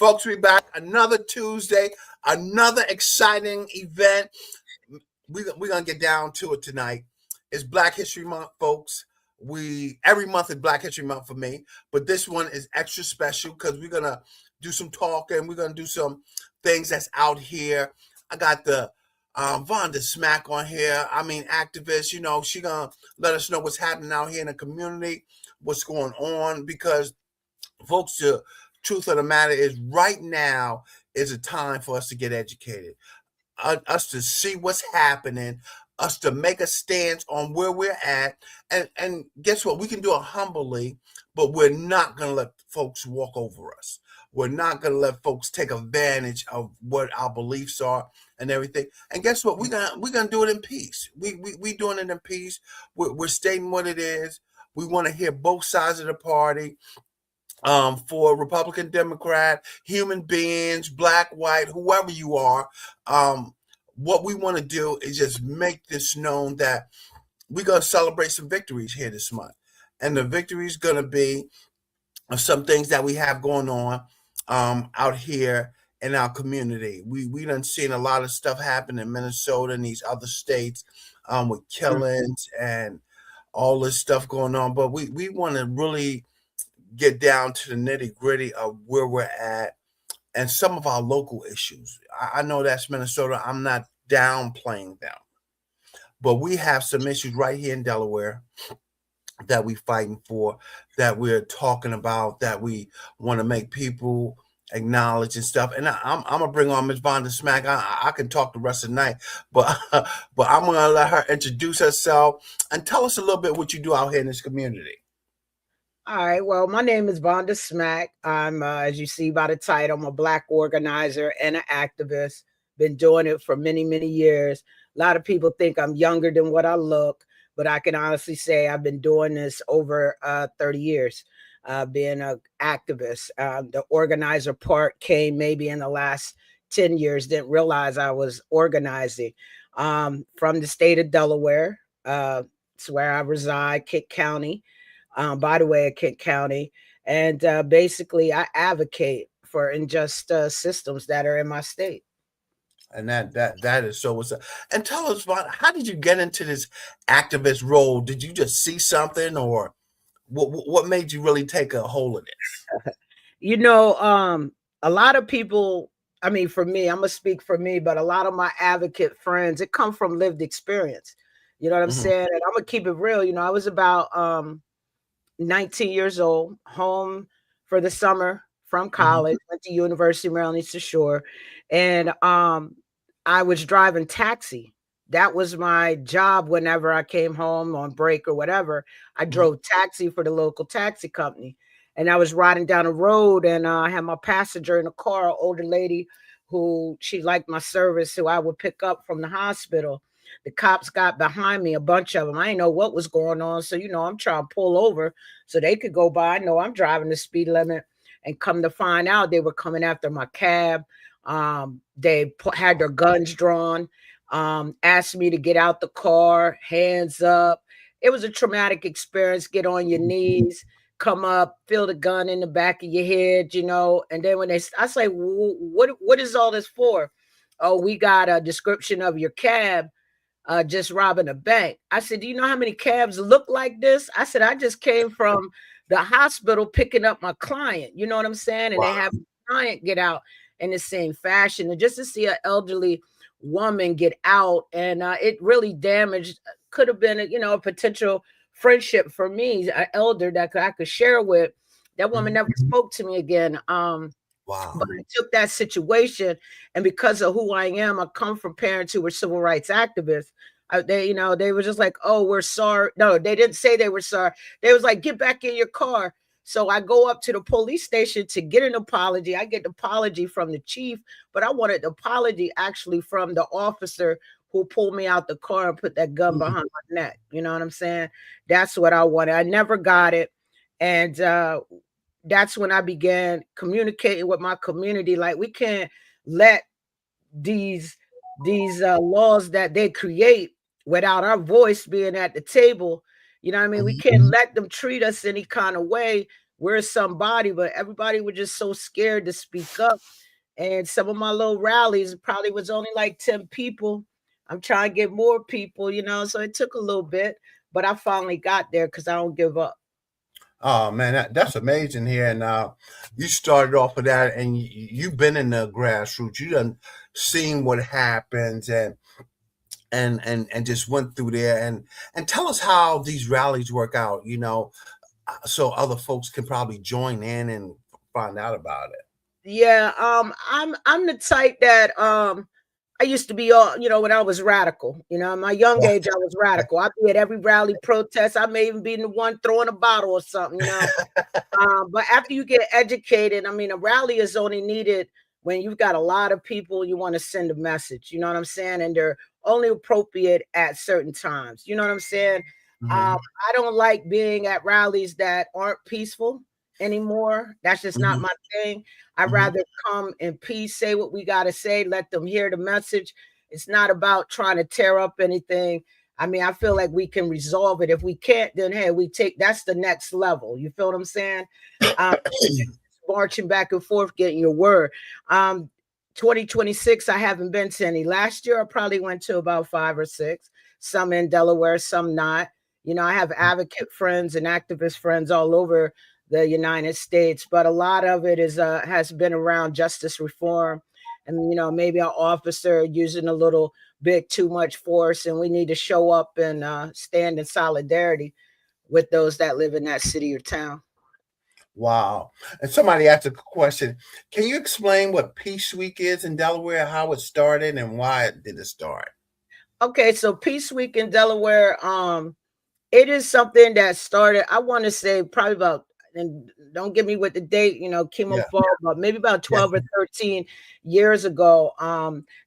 Folks, we back another Tuesday, another exciting event. We're gonna get down to it tonight. It's Black History Month, folks. We every month is Black History Month for me, but this one is extra special because we're gonna do some talking. We're gonna do some things that's out here. I got the Vonda Smack on here. I mean, activist. You know, she gonna let us know what's happening out here in the community, what's going on, because folks, the truth of the matter is right now is a time for us to get educated, us to see what's happening, us to make a stance on where we're at. And guess what? We can do it humbly, but we're not going to let folks walk over us. We're not going to let folks take advantage of what our beliefs are and everything. And guess what? We're gonna do it in peace. We doing it in peace. We're stating what it is. We want to hear both sides of the party. For Republican, Democrat, human beings, black, white, whoever you are, what we want to do is just make this known that we're going to celebrate some victories here this month. And the victory is going to be some things that we have going on out here in our community. We done seen a lot of stuff happen in Minnesota and these other states with killings and all this stuff going on. But we want to really get down to the nitty gritty of where we're at and some of our local issues. I know that's Minnesota. I'm not downplaying them, but we have some issues right here in Delaware that we're fighting for, that we're talking about, that we want to make people acknowledge and stuff. And I'm gonna bring on Ms. Vonda Smack. I can talk the rest of the night, but I'm gonna let her introduce herself and tell us a little bit what you do out here in this community. All right. Well, my name is Vonda Smack. I'm, as you see by the title, I'm a Black organizer and an activist. Been doing it for many, many years. A lot of people think I'm younger than what I look, but I can honestly say I've been doing this over 30 years, being an activist. The organizer part came maybe in the last 10 years. Didn't realize I was organizing. From the state of Delaware. It's where I reside, Kent County. By the way, Kent County. And basically, I advocate for unjust systems that are in my state. And that is so what's up. And tell us about, how did you get into this activist role? Did you just see something, or what made you really take a hold of this? You know, a lot of people, I mean, for me, I'm gonna speak for me, but a lot of my advocate friends, it come from lived experience. You know what I'm saying? And I'm gonna keep it real. You know, I was about 19 years old, home for the summer from college, went to University of Maryland, Eastern Shore, and I was driving taxi. That was my job whenever I came home on break or whatever. I drove taxi for the local taxi company, and I was riding down the road, and I had my passenger in the car, an older lady who she liked my service, who I would pick up from the hospital. The cops got behind me, a bunch of them. I didn't know what was going on. So, you know, I'm trying to pull over so they could go by. I know I'm driving the speed limit, and come to find out they were coming after my cab. They had their guns drawn, asked me to get out the car, hands up. It was a traumatic experience. Get on your knees, come up, feel the gun in the back of your head, you know. And then when I say, what is all this for? Oh, we got a description of your cab. Just robbing a bank. I said, do you know how many cabs look like this? I said, I just came from the hospital picking up my client. You know what I'm saying? And they have a client get out in the same fashion. And just to see an elderly woman get out, and it really damaged, could have been, a potential friendship for me, an elder that I could share with. That woman never spoke to me again. But I took that situation, and because of who I am, I come from parents who were civil rights activists. They were just like, "Oh, we're sorry." No, they didn't say they were sorry. They was like, "Get back in your car." So I go up to the police station to get an apology. I get the apology from the chief, but I wanted the apology actually from the officer who pulled me out the car and put that gun behind my neck. You know what I'm saying? That's what I wanted. I never got it, and that's when I began communicating with my community. Like, we can't let these laws that they create without our voice being at the table. You know what I mean? We can't let them treat us any kind of way we're somebody, but everybody was just so scared to speak up. And some of my little rallies probably was only like 10 people. I'm trying to get more people, so it took a little bit, but I finally got there because I don't give up. Oh man, that's amazing here. And you started off with that, and you've been in the grassroots. You done seen what happens, and just went through there. And tell us how these rallies work out. So other folks can probably join in and find out about it. Yeah, I'm the type that I used to be all, when I was radical. In my young age, I was radical. I'd be at every rally protest. I may even be the one throwing a bottle or something. But after you get educated, I mean, a rally is only needed when you've got a lot of people you want to send a message. You know what I'm saying? And they're only appropriate at certain times. You know what I'm saying? Mm-hmm. I don't like being at rallies that aren't peaceful anymore. That's just not Mm-hmm. my thing. I'd Mm-hmm. rather come in peace, say what we got to say, let them hear the message. It's not about trying to tear up anything. I mean, I feel like we can resolve it. If we can't, then hey, that's the next level. You feel what I'm saying? Um, Marching back and forth, getting your word. Um, 2026, I haven't been to any. Last year, I probably went to about 5 or 6, some in Delaware, some not. I have advocate friends and activist friends all over the United States, but a lot of it has been around justice reform, and maybe our officer using a little bit too much force, and we need to show up and stand in solidarity with those that live in that city or town. Wow. And somebody asked a question. Can you explain what Peace Week is in Delaware, how it started, and why did it start? Okay, so Peace Week in Delaware, it is something that started, I want to say probably about, and don't give me with the date, chemo Yeah. fall, but maybe about Yeah. 12 or 13 years ago.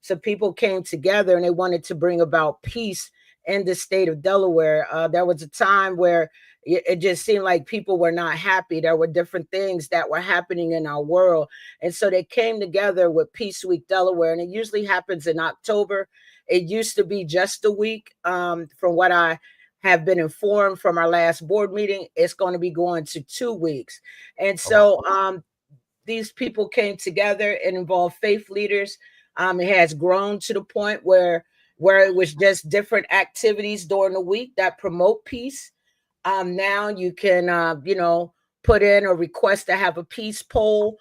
So people came together and they wanted to bring about peace in the state of Delaware. There was a time where it just seemed like people were not happy. There were different things that were happening in our world. And so they came together with Peace Week Delaware, and it usually happens in October. It used to be just a week. From what I have been informed from our last board meeting, it's going to be going to 2 weeks. And Oh, wow. so these people came together and involved faith leaders. It has grown to the point where it was just different activities during the week that promote peace. Now you can, put in a request to have a peace pole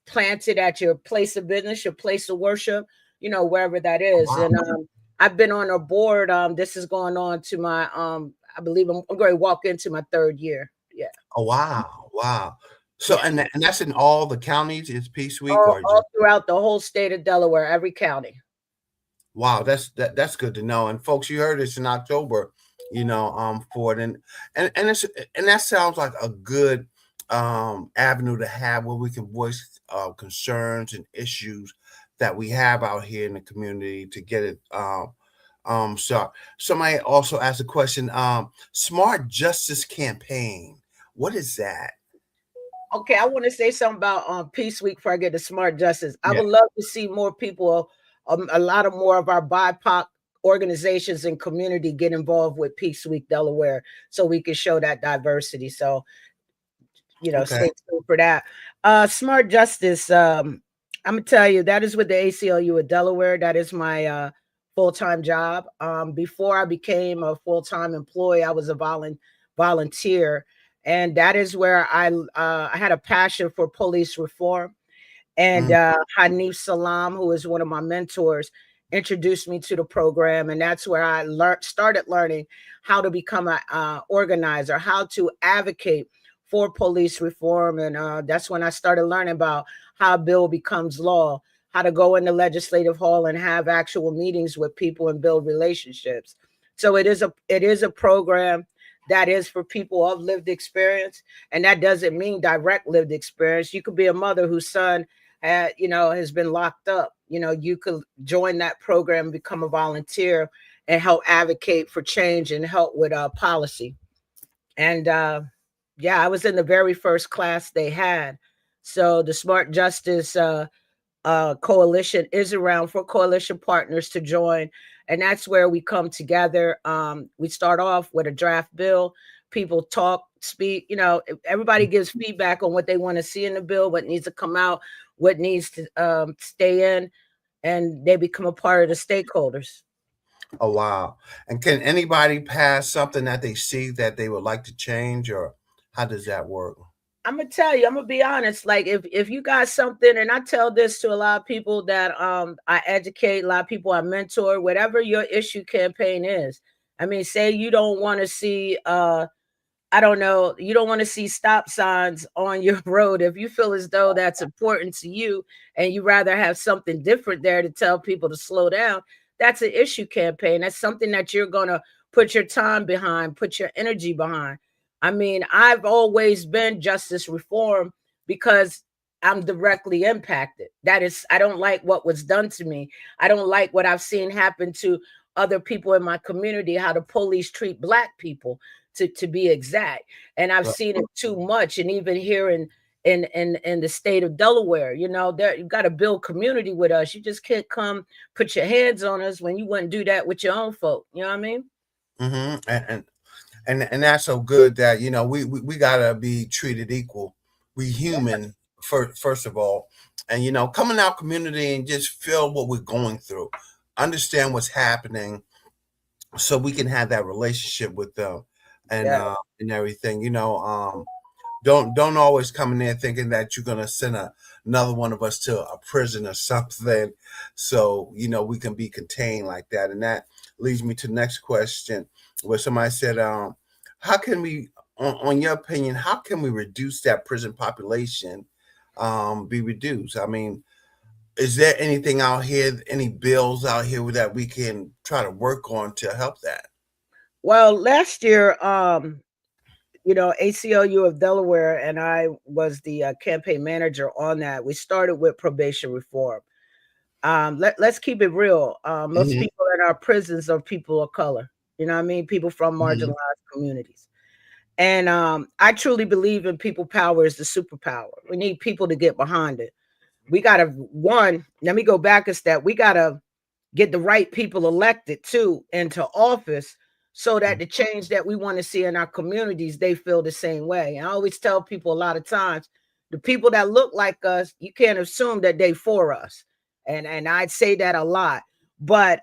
planted at your place of business, your place of worship, wherever that Oh, is. wow. And I've been on a board. This is going on to my, I believe I'm going to walk into my 3rd year. Yeah. Oh, wow. Wow. So, Yeah. and that's in all the counties is Peace Week All, or all just, throughout the whole state of Delaware, every county. wow, that's good to know. And folks, you heard this in October, for it. And that sounds like a good avenue to have where we can voice concerns and issues that we have out here in the community to get it. So somebody also asked a question. Smart Justice Campaign. What is that? Okay, I want to say something about Peace Week before I get to Smart Justice. I Yeah. would love to see more people, a lot of more of our BIPOC organizations and community get involved with Peace Week Delaware, so we can show that diversity. So, Okay. stay tuned for that. Smart Justice. I'm gonna tell you that is with the ACLU of Delaware. That is my full-time job. Before I became a full-time employee, I was a volunteer, and that is where I had a passion for police reform. And Mm, Hanif Salam, who is one of my mentors, introduced me to the program, and that's where I started learning how to become an organizer, how to advocate for police reform, and that's when I started learning about how a bill becomes law, how to go in the legislative hall and have actual meetings with people and build relationships. So it is a program that is for people of lived experience, and that doesn't mean direct lived experience. You could be a mother whose son has been locked up. You could join that program, become a volunteer, and help advocate for change and help with policy. And yeah, I was in the very first class they had. So the Smart Justice coalition is around for coalition partners to join, and that's where we come together. We start off with a draft bill. People talk speak. Everybody gives feedback on what they want to see in the bill, what needs to come out, what needs to stay in, and they become a part of the stakeholders. Oh wow! And can anybody pass something that they see that they would like to change, or how does that work? I'm gonna tell you, I'm gonna be honest. Like if you got something, and I tell this to a lot of people that I educate, a lot of people I mentor, whatever your issue campaign is. I mean, say you don't want to see I don't know, you don't want to see stop signs on your road. If you feel as though that's important to you and you rather have something different there to tell people to slow down, that's an issue campaign. That's something that you're going to put your time behind, put your energy behind. I mean, I've always been justice reform because I'm directly impacted. That is, I don't like what was done to me. I don't like what I've seen happen to other people in my community, how the police treat Black people to be exact. And I've seen it too much. And even here in the state of Delaware, there you got to build community with us. You just can't come put your hands on us when you wouldn't do that with your own folk. You know what I mean? Mm-hmm. And that's so good that we gotta be treated equal. We human first of all, and come in our community and just feel what we're going through, understand what's happening, so we can have that relationship with them, Yeah. and everything. Don't always come in there thinking that you're gonna send another one of us to a prison or something, so we can be contained like that. And that leads me to the next question, where somebody said, "How can we, on your opinion, how can we reduce that prison population? Be reduced? I mean, is there anything out here, any bills out here that we can try to work on to help that?" Well, last year, ACLU of Delaware and I was the campaign manager on that. We started with probation reform. Let's keep it real. Most Mm-hmm. people in our prisons are people of color. You know what I mean? People from Mm-hmm. marginalized communities. And I truly believe in people power is the superpower. We need people to get behind it. We got to, let me go back a step. We got to get the right people elected too into office so that the change that we want to see in our communities, they feel the same way. And I always tell people a lot of times, the people that look like us, you can't assume that they for us. And I'd say that a lot. But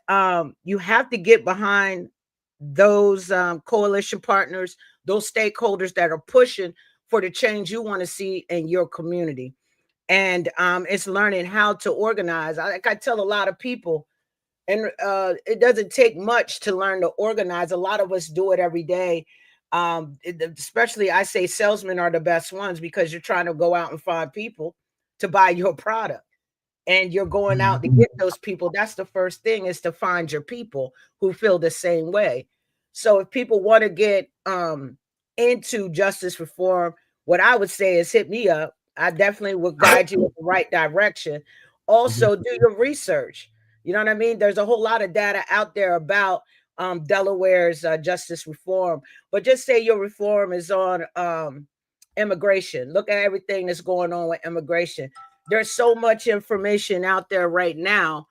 you have to get behind those coalition partners, those stakeholders that are pushing for the change you want to see in your community. And it's learning how to organize. Like I tell a lot of people, and it doesn't take much to learn to organize. A lot of us do it every day. Especially, I say salesmen are the best ones because you're trying to go out and find people to buy your product, and you're going out to get those people. That's the first thing, is to find your people who feel the same way. So if people want to get into justice reform, what I would say is hit me up. I definitely will guide you in the right direction. Also, do your research. You know what I mean? There's a whole lot of data out there about Delaware's justice reform, but just say your reform is on immigration. Look at everything that's going on with immigration. There's so much information out there right now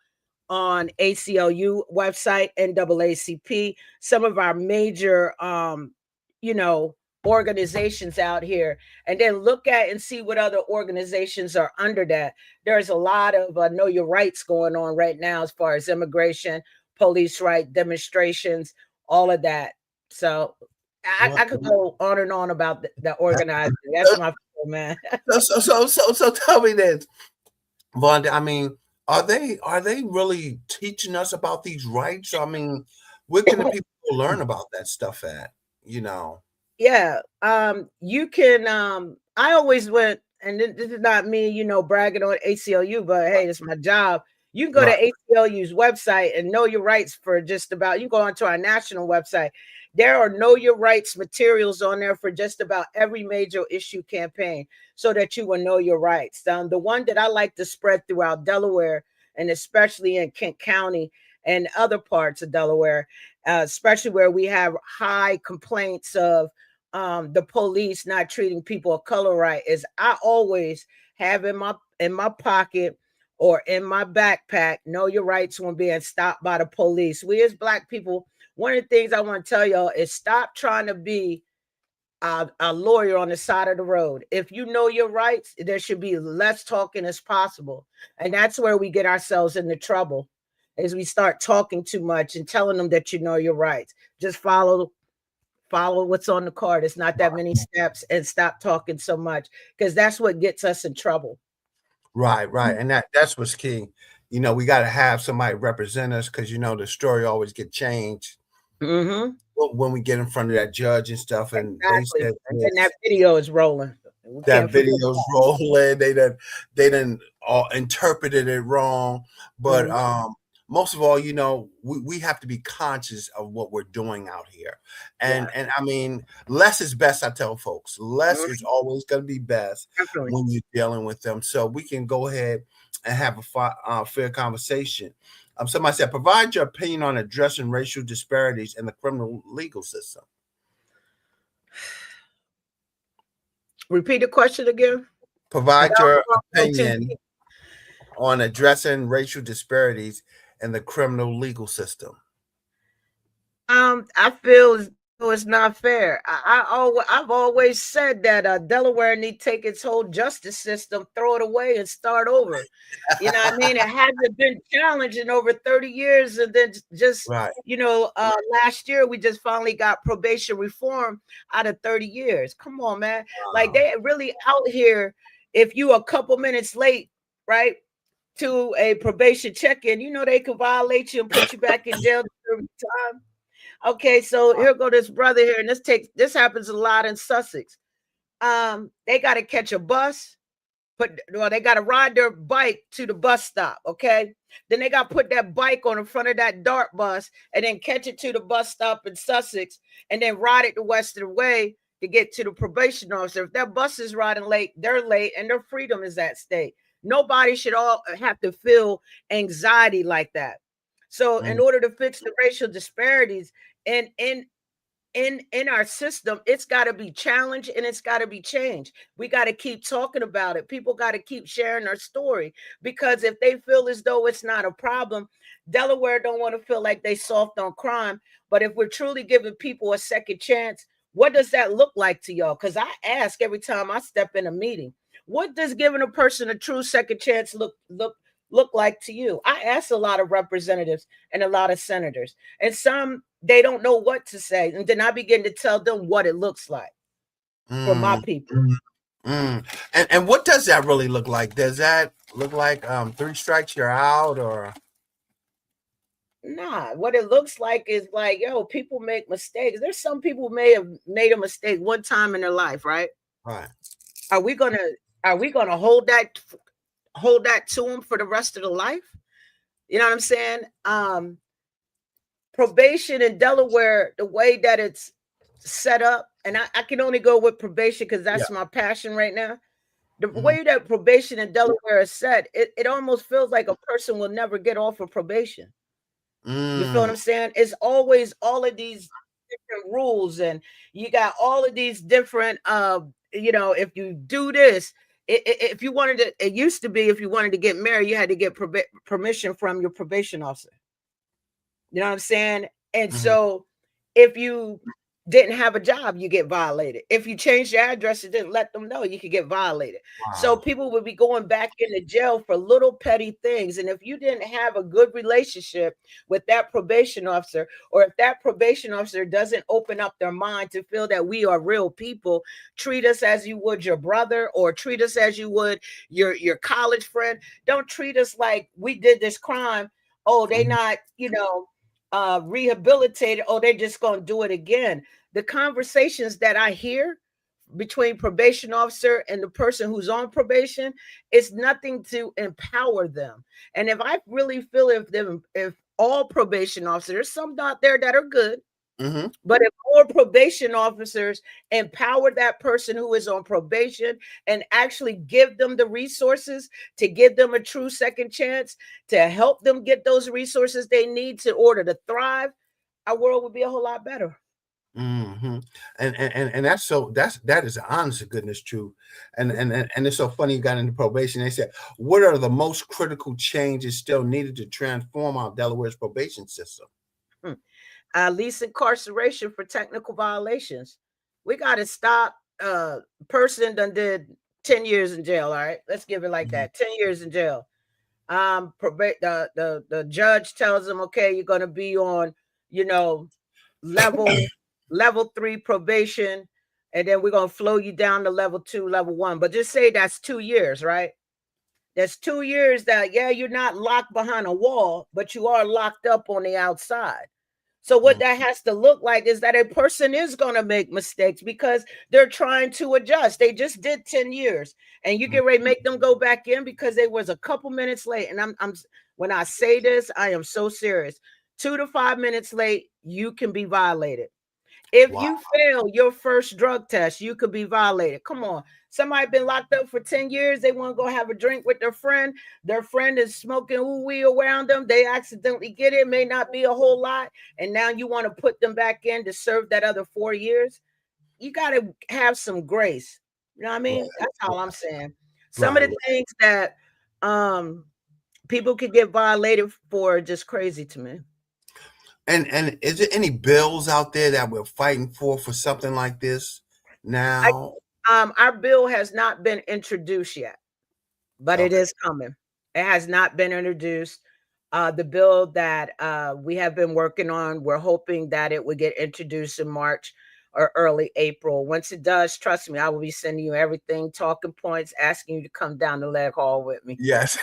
on ACLU website, NAACP, some of our major, you know, organizations out here, and then look at and see what other organizations are under that. There's a lot of know your rights going on right now as far as immigration, police right demonstrations, all of that. So I could go on and on about the organizing. That's my man. So tell me this, Vonda. I mean, are they really teaching us about these rights? I mean, where can the people learn about that stuff at? You know. Yeah, you can. I always went, and this is not me, bragging on ACLU, but hey, it's my job. You can go to Right. ACLU's website and know your rights for just about. You go onto our national website. There are know your rights materials on there for just about every major issue campaign, so that you will know your rights. The one that I like to spread throughout Delaware, and especially in Kent County and other parts of Delaware, especially where we have high complaints of the police not treating people of color right, is I always have in my pocket or in my backpack, know your rights when being stopped by the police. We as Black people, one of the things I want to tell y'all is stop trying to be a lawyer on the side of the road. If you know your rights, there should be less talking as possible. And that's where we get ourselves into trouble, is we start talking too much and telling them that you know your rights. Just follow what's on the card. It's not that many steps, and stop talking so much, because that's what gets us in trouble. Right, right. And that's what's key. We got to have somebody represent us because the story always get changed Mm-hmm. when we get in front of that judge and stuff. And they Exactly. said And then this, that video is rolling. We that can't forget video's rolling. They done all interpreted it wrong. that. But most of all, we have to be conscious of what we're doing out here. Yeah. And I mean, less is best. I tell folks, less is always going to be best Definitely. when you're dealing with them. So we can go ahead and have a fair conversation. Somebody said, provide your opinion on addressing racial disparities in the criminal legal system. Repeat the question again. Provide your opinion on addressing racial disparities in the criminal legal system. I feel as though it's not fair. I've always said that Delaware need to take its whole justice system, throw it away, and start over. You know what I mean? It hasn't been challenged in over 30 years, and then just Right. last year we just finally got probation reform out of 30 years. Come on, man! Like, they really out here. If you a couple minutes late, right, to a probation check-in, they could violate you and put you back in jail every time. Okay, so here go this brother here, and this happens a lot in Sussex. They got to catch a bus, they got to ride their bike to the bus stop. Okay, then they got to put that bike on the front of that DART bus, and then catch it to the bus stop in Sussex, and then ride it the Western way to get to the probation officer. If that bus is riding late, they're late, and their freedom is at stake. Nobody should all have to feel anxiety like that. So, in order to fix the racial disparities in our system, it's got to be challenged and it's got to be changed. We got to keep talking about it. People got to keep sharing their story, because if they feel as though it's not a problem, Delaware don't want to feel like they soft on crime. But if we're truly giving people a second chance, what does that look like to y'all? Because I ask every time I step in a meeting, what does giving a person a true second chance look like to you? I ask a lot of representatives and a lot of senators, and some, they don't know what to say. And then I begin to tell them what it looks like for my people. And what does that really look like? Does that look like 3 strikes you're out, or? Nah, what it looks like is like, people make mistakes. There's some people who may have made a mistake one time in their life, right? Right. Are we gonna hold that to them for the rest of the life? You know what I'm saying? Probation in Delaware, the way that it's set up, and I can only go with probation because that's my passion right now. The way that probation in Delaware is set, it almost feels like a person will never get off of probation. You feel what I'm saying? It's always all of these different rules, and you got all of these different, if you do this, if you wanted to, it used to be if you wanted to get married, you had to get permission from your probation officer. You know what I'm saying? And so if you didn't have a job, you get violated. If you changed your address and didn't let them know, you could get violated. Wow. So people would be going back into jail for little petty things. And if you didn't have a good relationship with that probation officer, or if that probation officer doesn't open up their mind to feel that we are real people, treat us as you would your brother, or treat us as you would your college friend. Don't treat us like we did this crime. Oh, they not, rehabilitated. Oh, they're just going to do it again. The conversations that I hear between probation officer and the person who's on probation is nothing to empower them. And if I really feel if all probation officers, some out there that are good, but if more probation officers empower that person who is on probation and actually give them the resources to give them a true second chance, to help them get those resources they need in order to thrive, our world would be a whole lot better. And that is honest to goodness truth. And it's so funny you got into probation. They said, what are the most critical changes still needed to transform our Delaware's probation system? Least incarceration for technical violations. We got to stop. Person done did 10 years in jail. All right, let's give it like Mhm. that. 10 years in jail. The judge tells them, okay, you're going to be on, you know, level level 3 probation, and then we're going to flow you down to level 2, level 1. But just say that's 2 years, right? That's 2 years that, yeah, you're not locked behind a wall, but you are locked up on the outside. So what Mhm. that has to look like is that a person is going to make mistakes because they're trying to adjust. They just did 10 years, and you get ready to make them go back in because they was a couple minutes late. And I'm when I say this, I am so serious. 2 to 5 minutes late, you can be violated. If Wow. you fail your first drug test, you could be violated. Come on. Somebody been locked up for 10 years. They want to go have a drink with their friend. Their friend is smoking ooh-wee around them. They accidentally get it. May not be a whole lot. And now you want to put them back in to serve that other 4 years. You got to have some grace. You know what I Right. mean? That's all I'm saying. Some of Right. the things that people could get violated for are just crazy to me. And is there any bills out there that we're fighting for something like this now? Our bill has not been introduced yet, but it Okay. is coming. It has not been introduced. The bill that we have been working on, we're hoping that it would get introduced in March or early April. Once it does, trust me, I will be sending you everything, talking points, asking you to come down the leg hall with me. Yes.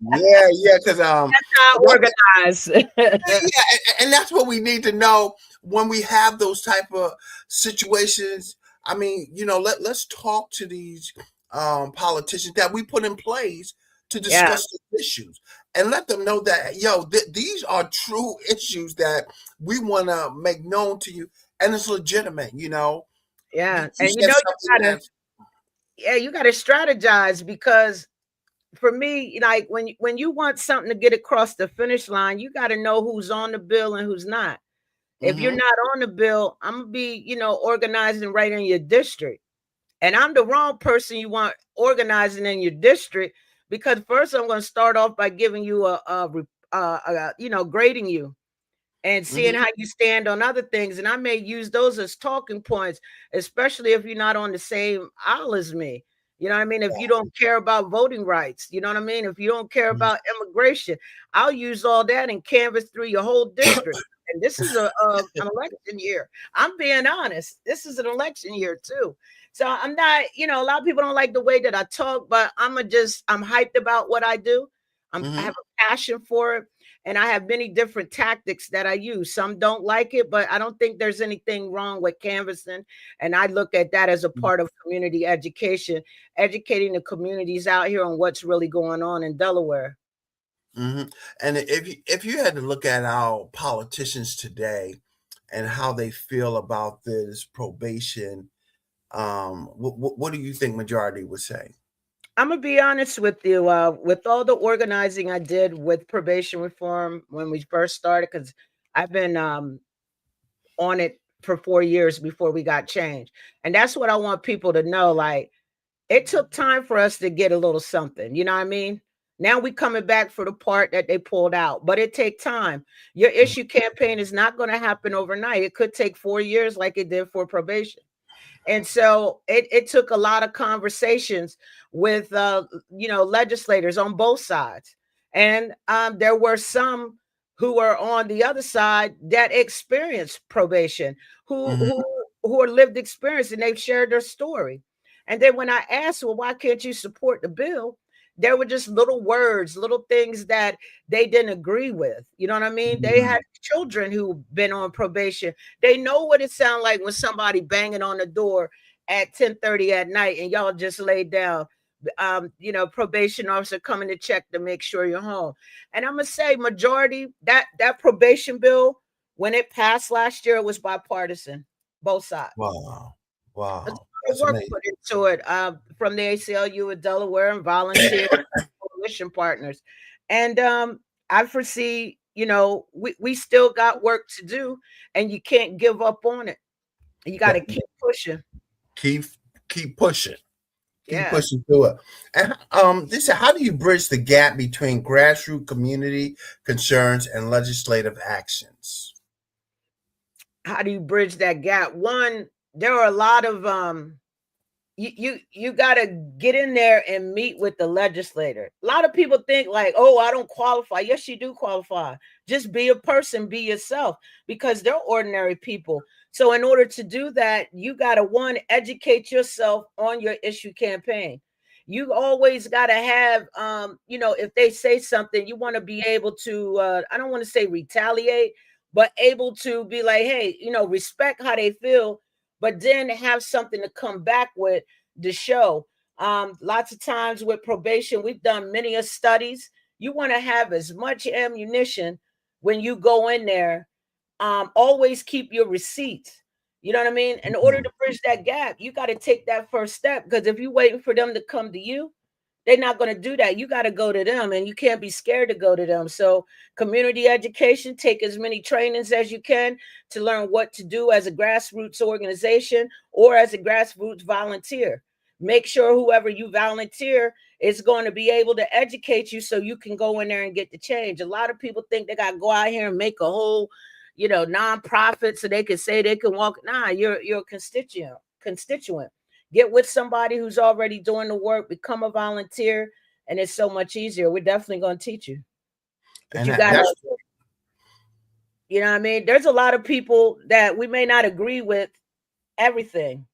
Yeah, yeah, because How organized. yeah, and that's what we need to know when we have those type of situations. I mean, let's talk to these politicians that we put in place to Yeah, discuss the issues and let them know that these are true issues that we want to make known to you, and it's legitimate. You yeah. And you said know something that's you gotta strategize because for me, like when you want something to get across the finish line, you got to know who's on the bill and who's not. If you're mm-hmm, not on the bill, I'm gonna be, organizing right in your district, and I'm the wrong person you want organizing in your district because first I'm going to start off by giving you grading you and seeing mm-hmm, how you stand on other things. And I may use those as talking points, especially if you're not on the same aisle as me. You know what I mean? If you don't care about voting rights, you know what I mean? If you don't care mm-hmm, about immigration, I'll use all that and canvas through your whole district. And this is an election year. I'm being honest. This is an election year too. So I'm not, a lot of people don't like the way that I talk, but I'm hyped about what I do. I mm-hmm. have a passion for it, and I have many different tactics that I use. Some don't like it, but I don't think there's anything wrong with canvassing. And I look at that as a part of community education, educating the communities out here on what's really going on in Delaware. Hmm. And if you had to look at our politicians today and how they feel about this probation, what do you think majority would say? I'm gonna be honest with you. With all the organizing I did with probation reform when we first started, because I've been on it for 4 years before we got changed, and that's what I want people to know. Like, it took time for us to get a little something, you know what I mean? Now we coming back for the part that they pulled out, but it take time. Your issue campaign is not going to happen overnight. It could take 4 years like it did for probation. And so it took a lot of conversations with legislators on both sides. And there were some who were on the other side that experienced probation, who Hmm. who who are lived experience, and they've shared their story. And then when I asked, well, why can't you support the bill? There were just little words, little things that they didn't agree with. You know what I mean? They had children who've been on probation. They know what it sounds like when somebody banging on the door at 10:30 at night and y'all just laid down. Probation officer coming to check to make sure you're home. And I'm gonna say majority that probation bill when it passed last year, it was bipartisan, both sides. Wow, There's wow, a lot of that's work amazing. put into it from the ACLU of Delaware and volunteer coalition partners. And I foresee, we still got work to do, and you can't give up on it. You got to keep pushing. Keep keep pushing, keep Yeah. pushing through it. And this how do you bridge the gap between grassroots community concerns and legislative actions? How do you bridge that gap? One, there are a lot of you got to get in there and meet with the legislator. A lot of people think like, oh, I don't qualify. Yes, you do qualify. Just be a person, be yourself, because they're ordinary people. So in order to do that, you got to, one, educate yourself on your issue campaign. You always got to have, if they say something, you want to be able to, I don't want to say retaliate, but able to be like, hey, respect how they feel, but then have something to come back with the show. Lots of times with probation, we've done many of studies. You want to have as much ammunition when you go in there. Always keep your receipts. You know what I mean? In order to bridge that gap, you got to take that first step, because if you're waiting for them to come to you, they're not going to do that. You got to go to them, and you can't be scared to go to them. So community education, take as many trainings as you can to learn what to do as a grassroots organization or as a grassroots volunteer. Make sure whoever you volunteer is going to be able to educate you so you can go in there and get the change. A lot of people think they got to go out here and make a whole, nonprofit so they can say they can walk. Nah, you're a constituent. Get with somebody who's already doing the work, become a volunteer, and it's so much easier. We're definitely going to teach you. But you got to, you know what I mean? There's a lot of people that we may not agree with everything.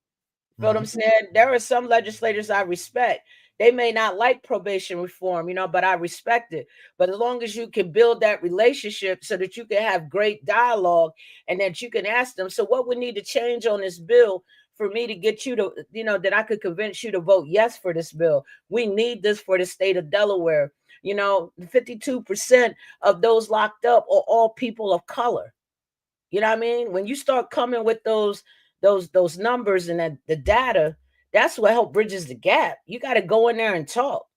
Feel what I'm saying? There are some legislators I respect. They may not like probation reform, but I respect it. But as long as you can build that relationship so that you can have great dialogue and that you can ask them, so what would need to change on this bill for me to get you to, that I could convince you to vote yes for this bill? We need this for the state of Delaware. 52% of those locked up are all people of color. You know what I mean? When you start coming with those numbers and the data, that's what help bridges the gap. You got to go in there and talk.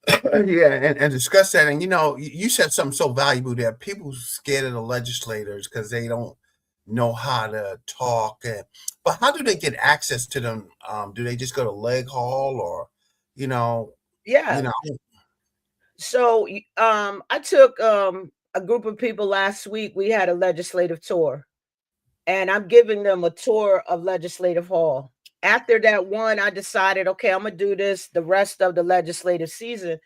Yeah, and discuss that. And you said something so valuable there. People scared of the legislators because they don't know how to talk. But how do they get access to them? Do they just go to leg hall, or Yeah. So I took a group of people last week. We had a legislative tour, and I'm giving them a tour of Legislative Hall. After that one, I decided, okay, I'm gonna do this the rest of the legislative season,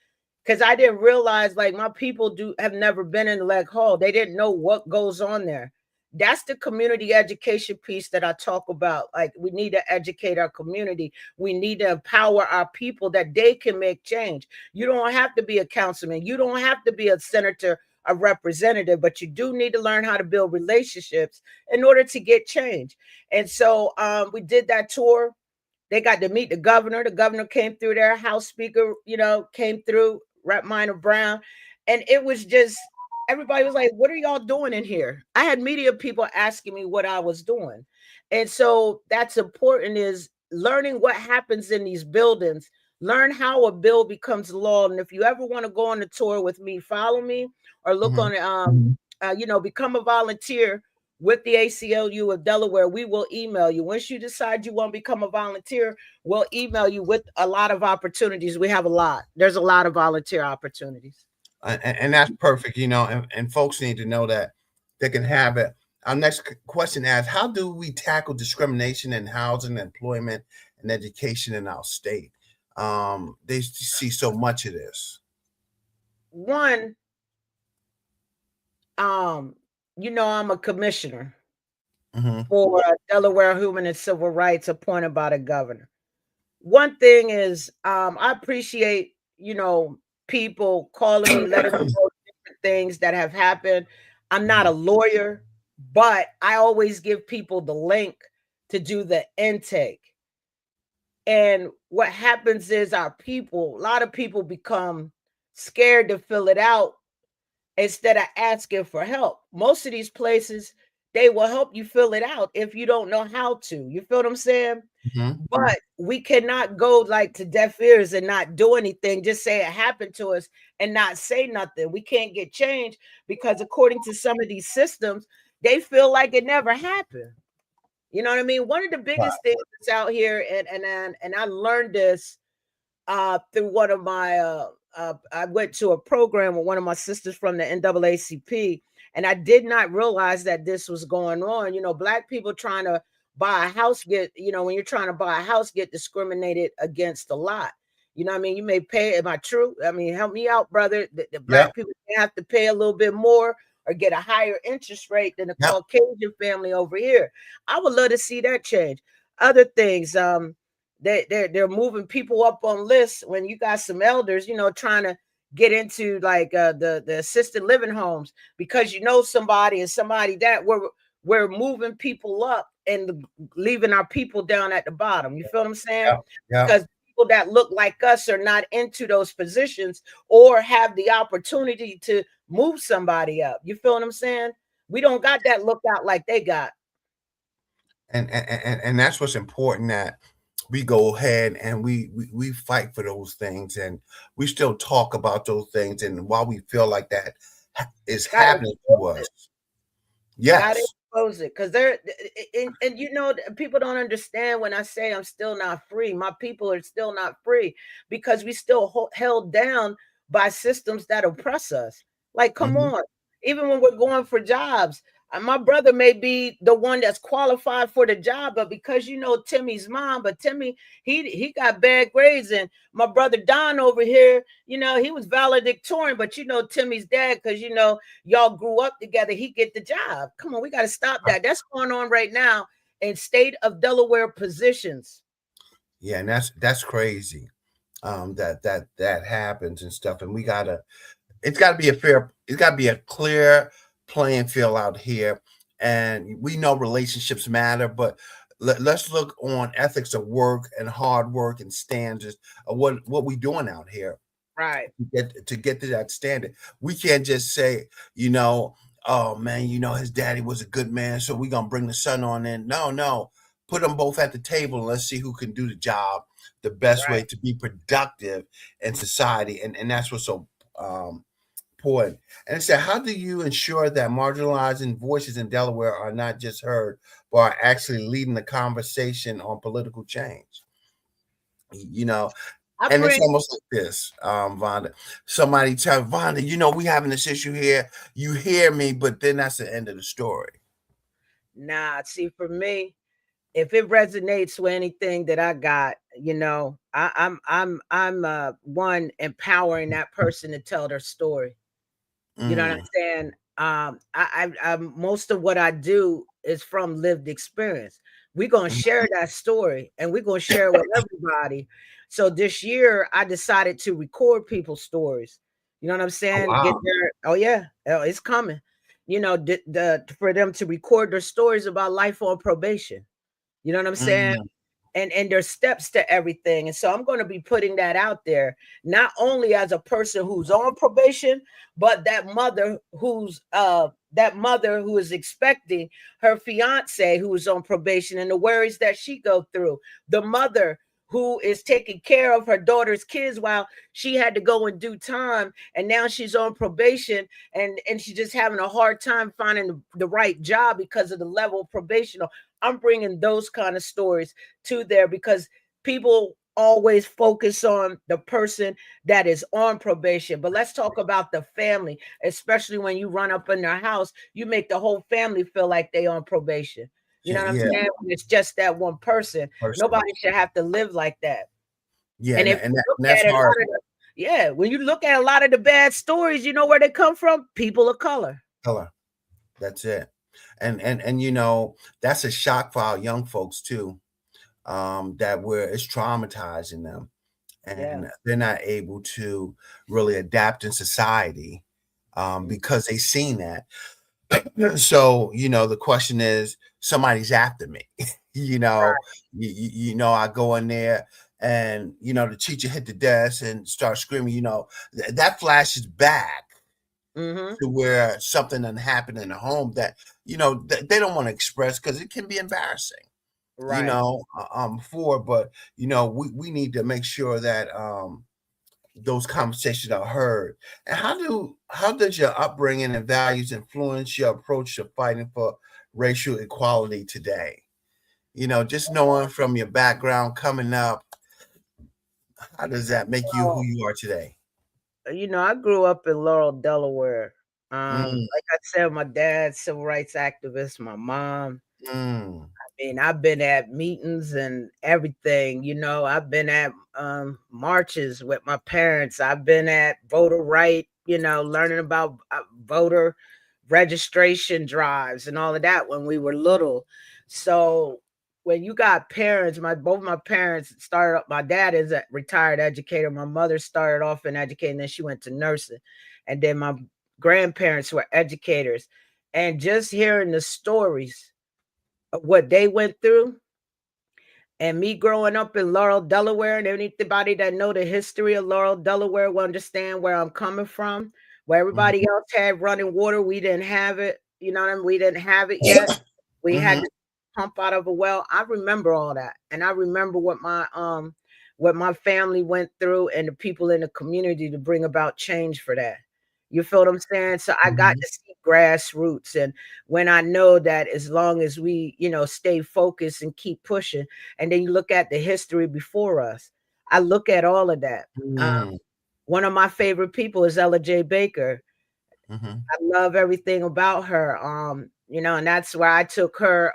because I didn't realize, like, my people have never been in the leg hall. They didn't know what goes on there. That's the community education piece that I talk about. Like, we need to educate our community. We need to empower our people that they can make change. You don't have to be a councilman. You don't have to be a senator, a representative, but you do need to learn how to build relationships in order to get change. And so we did that tour. They got to meet the governor. The governor came through there. House Speaker, came through, Rep. Minor Brown. And it was just, everybody was like, what are y'all doing in here? I had media people asking me what I was doing. And so that's important, is learning what happens in these buildings. Learn how a bill becomes law. And if you ever want to go on a tour with me, follow me or look on it, become a volunteer with the ACLU of Delaware. We will email you. Once you decide you want to become a volunteer, we'll email you with a lot of opportunities. We have a lot. There's a lot of volunteer opportunities. And that's perfect, and folks need to know that they can have it. Our next question asks, how do we tackle discrimination in housing, employment, and education in our state? They see so much of this. One, I'm a commissioner for Delaware Human and Civil Rights appointed by the governor. One thing is, I appreciate, people calling me, letting me know different things that have happened. I'm not a lawyer, but I always give people the link to do the intake. And what happens is a lot of people become scared to fill it out instead of asking for help. Most of these places, they will help you fill it out if you don't know how to. You feel what I'm saying? But we cannot go like to deaf ears and not do anything. Just say it happened to us and not say nothing. We can't get change because according to some of these systems, they feel like it never happened. You know what I mean? One of the biggest things that's out here, and I learned this through one of my I went to a program with one of my sisters from the NAACP, and I did not realize that this was going on. Black people trying to buy a house get, when you're trying to buy a house, get discriminated against a lot. You know what I mean? You may pay, am I true? I mean, help me out, brother. The Yep. black people have to pay a little bit more or get a higher interest rate than the Yep. Caucasian family over here. I would love to see that change. Other things, they're moving people up on lists when you got some elders, trying to get into like the assisted living homes because somebody and somebody that we're moving people up and leaving our people down at the bottom. You feel what I'm saying? Yep. Yep. Because people that look like us are not into those positions or have the opportunity to move somebody up. You feel what I'm saying? We don't got that lookout like they got. And that's what's important, that we go ahead and we fight for those things, and we still talk about those things, and while we feel like that is Got to happening to expose it. us. Got to Yes. expose it because and people don't understand when I say I'm still not free. My people are still not free because we still held down by systems that oppress us. Like, come Hmm. on, even when we're going for jobs, my brother may be the one that's qualified for the job, but because Timmy's mom, but Timmy he got bad grades, and my brother Don over here, he was valedictorian, but Timmy's dad, because y'all grew up together, he get the job. Come on, we got to stop that. That's going on right now in state of Delaware positions. Yeah, and that's crazy. That happens and stuff, and it's got to be a fair, it's got to be a clear playing field out here. And we know relationships matter, but let's look on ethics of work and hard work and standards of what we doing out here Right. to get to that standard. We can't just say, oh man, his daddy was a good man, so we're gonna bring the son on in. No, no, put them both at the table and let's see who can do the job the best way Right. to be productive in society. And that's what's so important. And it said, how do you ensure that marginalizing voices in Delaware are not just heard, but are actually leading the conversation on political change? You know, I and it's bring almost like this, Vonda. Somebody tell Vonda, we having this issue here. You hear me, but then that's the end of the story. Nah, see, for me, if it resonates with anything that I got, I'm one empowering that person to tell their story. You know what I'm Mm, saying? I most of what I do is from lived experience. We're gonna share that story and we're gonna share it with everybody. So this year I decided to record people's stories. You know what I'm oh saying? Get wow. their it's coming. For them to record their stories about life on probation. You know what I'm saying? Mm, And there's steps to everything. And so I'm going to be putting that out there, not only as a person who's on probation, but that mother who is expecting her fiance who is on probation and the worries that she go through, the mother who is taking care of her daughter's kids while she had to go in due time and now she's on probation, and she's just having a hard time finding the right job because of the level of probation. I'm bringing those kind of stories to there because people always focus on the person that is on probation. But let's talk about the family, especially when you run up in their house, you make the whole family feel like they on probation. You know what I'm yeah, saying? When it's just that one person. person. Nobody should have to live like that. Yeah, And if you look and that's at it, hard. when you look at a lot of the bad stories, you know where they come from? People of color. Color. That's it. And that's a shock for our young folks too. That where it's traumatizing them, Yeah. and they're not able to really adapt in society, Mm. because they seen that. So the question is, somebody's after me. you know, I go in there, and the teacher hit the desk and start screaming. That flashes back Mm-hmm. to where something done happened in the home that they don't want to express because it can be embarrassing. Right. But we need to make sure that those conversations are heard. And how does your upbringing and values influence your approach to fighting for racial equality today? Just knowing from your background coming up, how does that make you who Well, you are today? I grew up in Laurel, Delaware. Mm, Like I said, my dad's civil rights activist, my mom, mm, mean, I've been at meetings and everything, I've been at marches with my parents. I've been at voter right, learning about voter registration drives and all of that when we were little. So when you got parents, both my parents started up. My dad is a retired educator. My mother started off in educating, then she went to nursing, and then my grandparents were educators. And just hearing the stories of what they went through, and me growing up in Laurel, Delaware, and anybody that know the history of Laurel, Delaware will understand where I'm coming from. Where Mhm. everybody else had running water, we didn't have it. You know what I mean? We didn't have it yet. We had Mhm. to pump out of a well. I remember all that, and I remember what my family went through and the people in the community to bring about change for that. You feel what I'm saying? So I got Mhm. to see grassroots, and when I know that as long as we, stay focused and keep pushing, and then you look at the history before us, I look at all of that. Mm. One of my favorite people is Ella J. Baker. Mhm. I love everything about her. And that's why I took her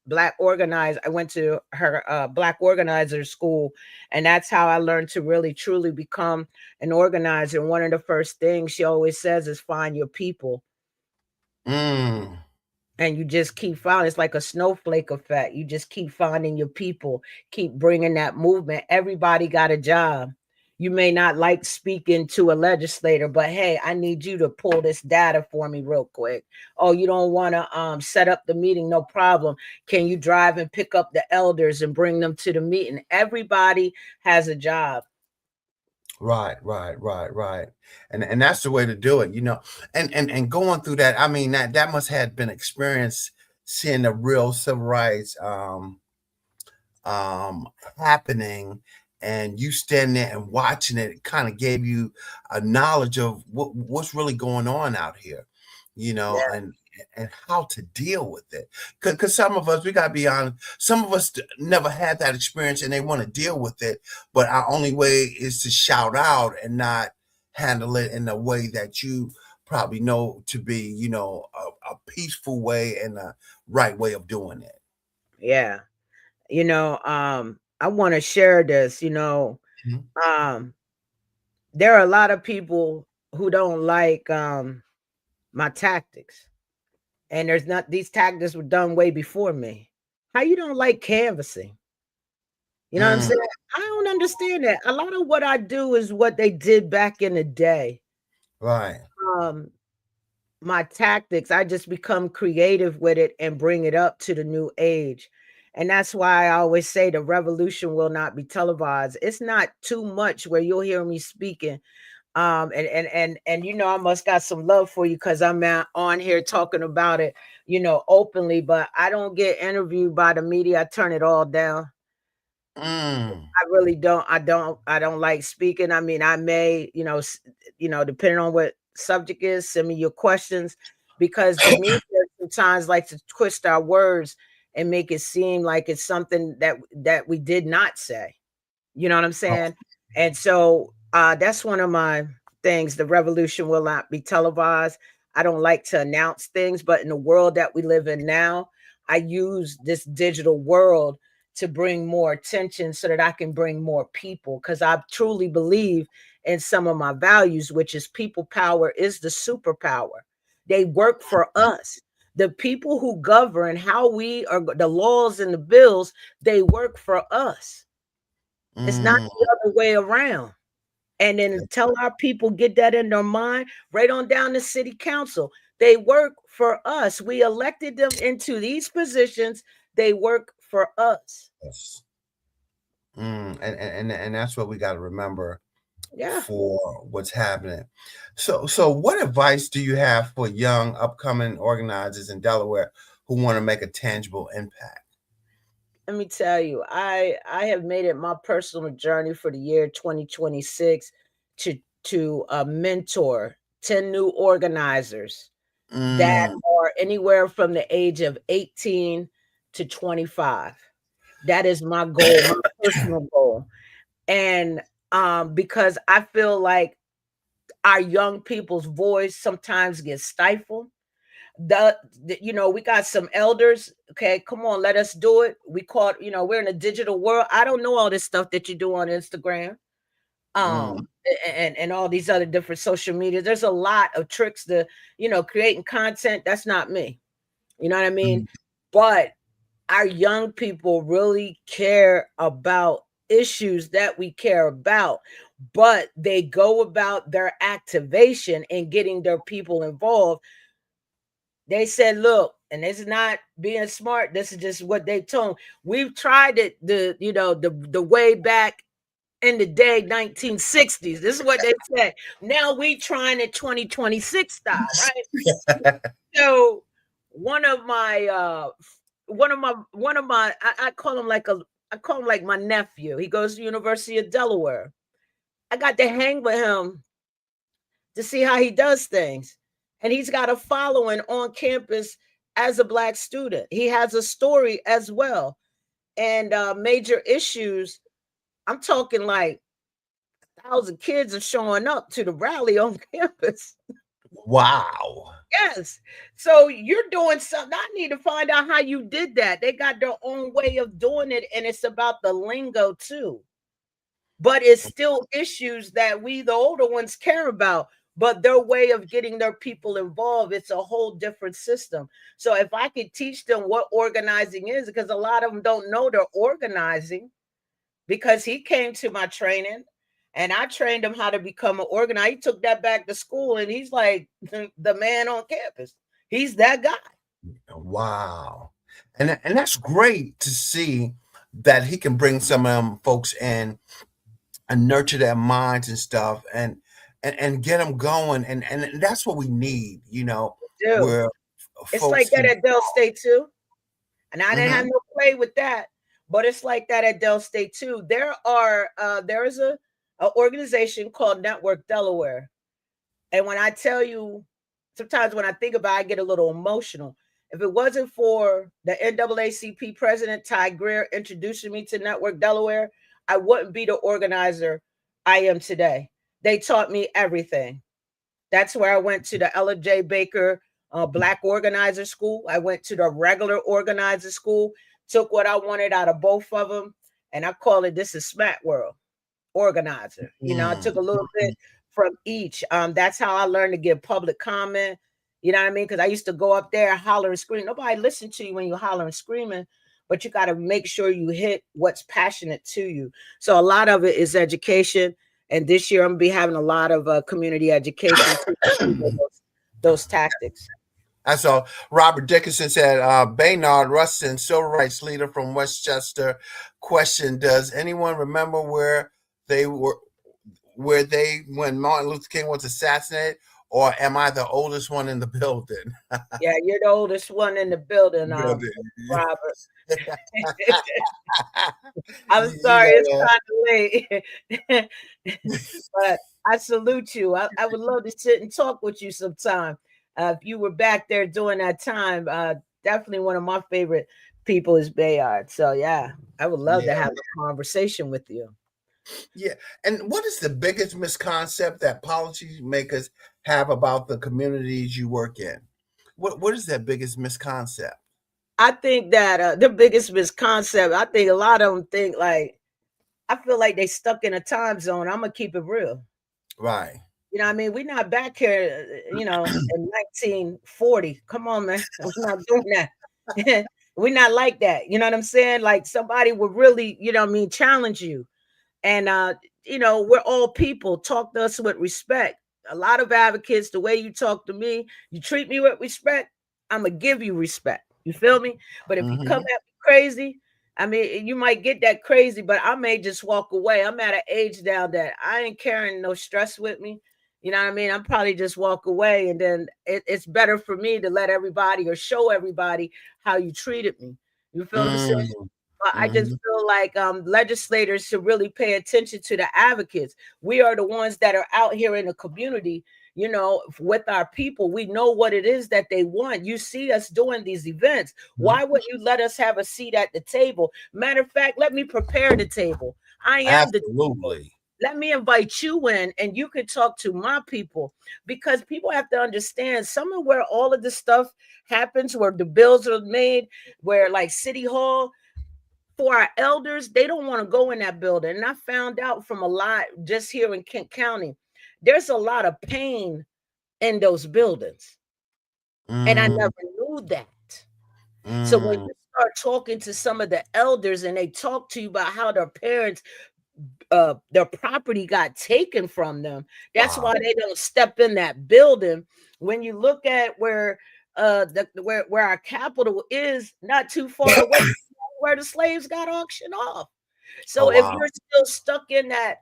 black organizer. I went to her black organizer school, and that's how I learned to really truly become an organizer. And one of the first things she always says is find your people. Mm. And you just keep finding, it's like a snowflake effect. You just keep finding your people, keep bringing that movement. Everybody got a job. You may not like speaking to a legislator, but hey, I need you to pull this data for me real quick. Oh, you don't want to set up the meeting? No problem. Can you drive and pick up the elders and bring them to the meeting? Everybody has a job. Right, right, right, right. And that's the way to do it, you know. And going through that, I mean, that must have been experience seeing the real civil rights um happening, and you standing there and watching it kind of gave you a knowledge of what's really going on out here, you know, Yeah, and how to deal with it. Because some of us, we got to be honest, some of us never had that experience and they want to deal with it, but our only way is to shout out and not handle it in a way that you probably know to be, you know, a peaceful way and a right way of doing it. yeah. I want to share this. Mhm. Um, there are a lot of people who don't like my tactics, and there's not these tactics were done way before me. How you don't like canvassing? You know what I'm Mm, saying? I don't understand that. A lot of what I do is what they did back in the day. right. Um, my tactics, I just become creative with it and bring it up to the new age. And that's why I always say the revolution will not be televised. It's not too much where you'll hear me speaking. And I must got some love for you because I'm on here talking about it, openly, but I don't get interviewed by the media. I turn it all down. Mm, I really don't. I don't like speaking. I mean, I may, depending on what subject is, send me your questions, because the media sometimes like to twist our words and make it seem like it's something that we did not say. You know what I'm oh, saying? And so that's one of my things. The revolution will not be televised. I don't like to announce things, but in the world that we live in now, I use this digital world to bring more attention so that I can bring more people, because I truly believe in some of my values, which is people power is the superpower. They work for us. The people who govern how we are, the laws and the bills, they work for us. It's not mm, the other way around. And then tell our people, get that in their mind, right on down to city council. They work for us. We elected them into these positions. They work for us. yes. And that's what we got to remember Yeah. for what's happening. So what advice do you have for young upcoming organizers in Delaware who want to make a tangible impact? Let me tell you, I have made it my personal journey for the year 2026 to mentor 10 new organizers that Mm, are anywhere from the age of 18 to 25. That is my goal, my personal goal. And because I feel like our young people's voice sometimes gets stifled. we got some elders. Okay, come on, let us do it. We caught, we're in a digital world. I don't know all this stuff that you do on Instagram, Mm. and all these other different social media. There's a lot of tricks to, creating content. That's not me. You know what I mean? Mm. But our young people really care about issues that we care about, but they go about their activation and getting their people involved. They said, look, and this is not being smart, this is just what they told. We've tried it the way back in the day, 1960s. This is what they said. Now we trying it 2026 style, right? So one of my I call him like my nephew. He goes to University of Delaware. I got to hang with him to see how he does things. And he's got a following on campus as a Black student. He has a story as well. And major issues, I'm talking like 1,000 kids are showing up to the rally on campus. Wow. Yes. So you're doing something. I need to find out how you did that. They got their own way of doing it, and it's about the lingo too. But it's still issues that we, the older ones, care about. But their way of getting their people involved, it's a whole different system. So if I could teach them what organizing is, because a lot of them don't know they're organizing, because he came to my training and I trained him how to become an organizer. He took that back to school and he's like the man on campus. He's that guy. Wow. And that's great to see that he can bring some of them folks in and nurture their minds and stuff and get them going. And that's what we need, Dude, where it's folks like that can. at Dell State too. And I didn't have Mhm. no play with that, but it's like that at Dell State too. There is a organization called Network Delaware. And when I tell you, sometimes when I think about it, I get a little emotional. If it wasn't for the NAACP president, Ty Greer, introducing me to Network Delaware, I wouldn't be the organizer I am today. They taught me everything. That's where I went to the Ella J. Baker Black Organizer School. I went to the regular organizer school, took what I wanted out of both of them, and I call it, this is Smack World Organizer. I Mm. took a little bit from each. That's how I learned to give public comment. You know what I mean? Because I used to go up there, holler and scream. Nobody listened to you when you holler and screaming, but you got to make sure you hit what's passionate to you. So a lot of it is education. And this year I'm gonna be having a lot of community education too, those tactics. That's all. Robert Dickinson said, Baynard Rustin, civil rights leader from Westchester. Question: does anyone remember they were when Martin Luther King was assassinated, or am I the oldest one in the building? Yeah, you're the oldest one in the building, Building. Robert. I'm sorry, it's kind of late, but I salute you. I would love to sit and talk with you sometime. If you were back there during that time, definitely one of my favorite people is Bayard. So yeah, I would love to Yeah, have a conversation with you. yeah. And what is the biggest misconcept that policymakers have about the communities you work in? What is that biggest misconcept? I think that the biggest misconcept, I think a lot of them think like, I feel like they stuck in a time zone. I'm gonna keep it real. Right. You know what I mean? We're not back here, in 1940. Come on, man. We're not doing that. We're not like that. You know what I'm saying? Like somebody would really, challenge you. And we're all people. Talk to us with respect. A lot of advocates, the way you talk to me, you treat me with respect, I'm gonna give you respect. You feel me? But if you come Hmm. at me crazy, I mean, you might get that crazy, but I may just walk away. I'm at an age now that I ain't carrying no stress with me. You know what I mean? I'm probably just walk away, and then it's better for me to let everybody or show everybody how you treated me. You feel what I'm saying? But I just Hmm. feel like legislators should really pay attention to the advocates. We are the ones that are out here in the community, with our people. We know what it is that they want. You see us doing these events. Why would you let us have a seat at the table? Matter of fact, let me prepare the table. I am the table. Absolutely. let me invite you in and you can talk to my people, because people have to understand some of where all of this stuff happens, where the bills are made, where like City Hall, for our elders, they don't want to go in that building. And I found out from a lot just here in Kent County, there's a lot of pain in those buildings. And I Mm, never knew that. So when mm, you start talking to some of the elders and they talk to you about how their parents, their property got taken from them, that's wow. why they don't step in that building. When you look at where where our capital is, not too far away from where the slaves got auctioned off. Oh, So if wow. you're still stuck in that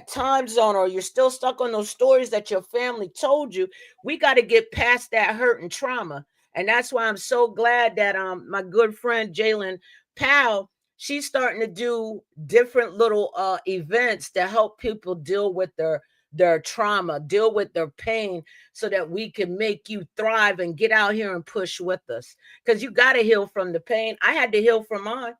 time zone, or you're still stuck on those stories that your family told you, we got to get past that hurt and trauma. And that's why I'm so glad that my good friend Jalen Powell, she's starting to do different little events to help people deal with their trauma, deal with their pain, so that we can make you thrive and get out here and push with us, because you got to heal from the pain. I had to heal from mine.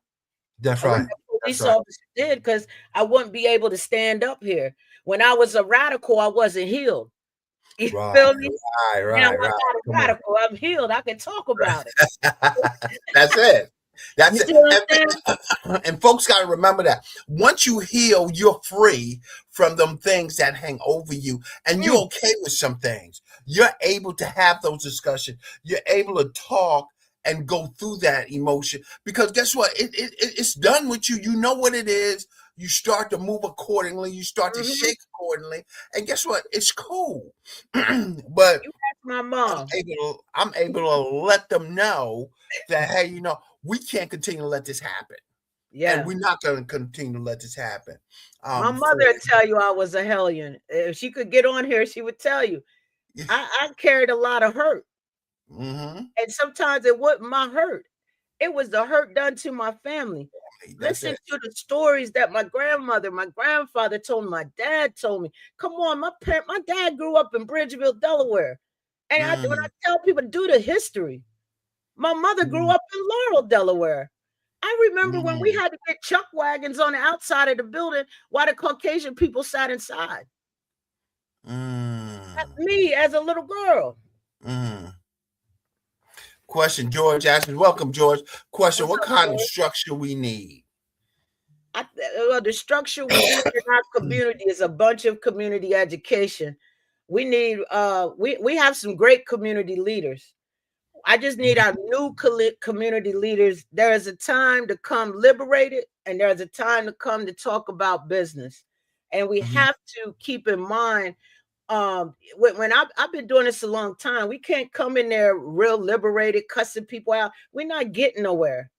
That's What right. the That's police right. officer did, because I wouldn't be able to stand up here. When I was a radical, I wasn't healed. You Right. feel me? Right. Now Right. I'm Right. not a Come on. radical. I'm healed. I can talk about it. That's it. You That's it. see what I'm saying? And folks got to remember that once you heal, you're free from them things that hang over you, and you're Mm, okay with some things. You're able to have those discussions. You're able to talk and go through that emotion, because guess what? It's done with you. You know what it is. You start to move accordingly. You start to mhm. shake accordingly, and guess what? It's cool. But You ask my mom. I'm able to let them know that, hey, we can't continue to let this happen, and Yeah. we're not going to continue to let this happen. My For mother would tell you I was a hellion. If she could get on here, she would tell you. I carried a lot of hurt. mm-hmm. And sometimes it wasn't my hurt. It was the hurt done to my family. That's Listen it. to the stories that my grandmother, my grandfather told me, my dad told me. Come on, my dad grew up in Bridgeville, Delaware. And when I Mm, tell people to do the history, my mother grew mm, up in Laurel, Delaware. I remember when we mm, had to get chuck wagons on the outside of the building while the Caucasian people sat inside. That's mm, me as a little girl. mm. Question, George asks, welcome, George. Question, What's what up, kind of George? structure we need? The structure we need in our community is a bunch of community education. We need we have some great community leaders. I just need our new community leaders. There is a time to come liberated, and there's a time to come to talk about business. And we Mhm. have to keep in mind, when I've been doing this a long time, we can't come in there real liberated, cussing people out. We're not getting nowhere.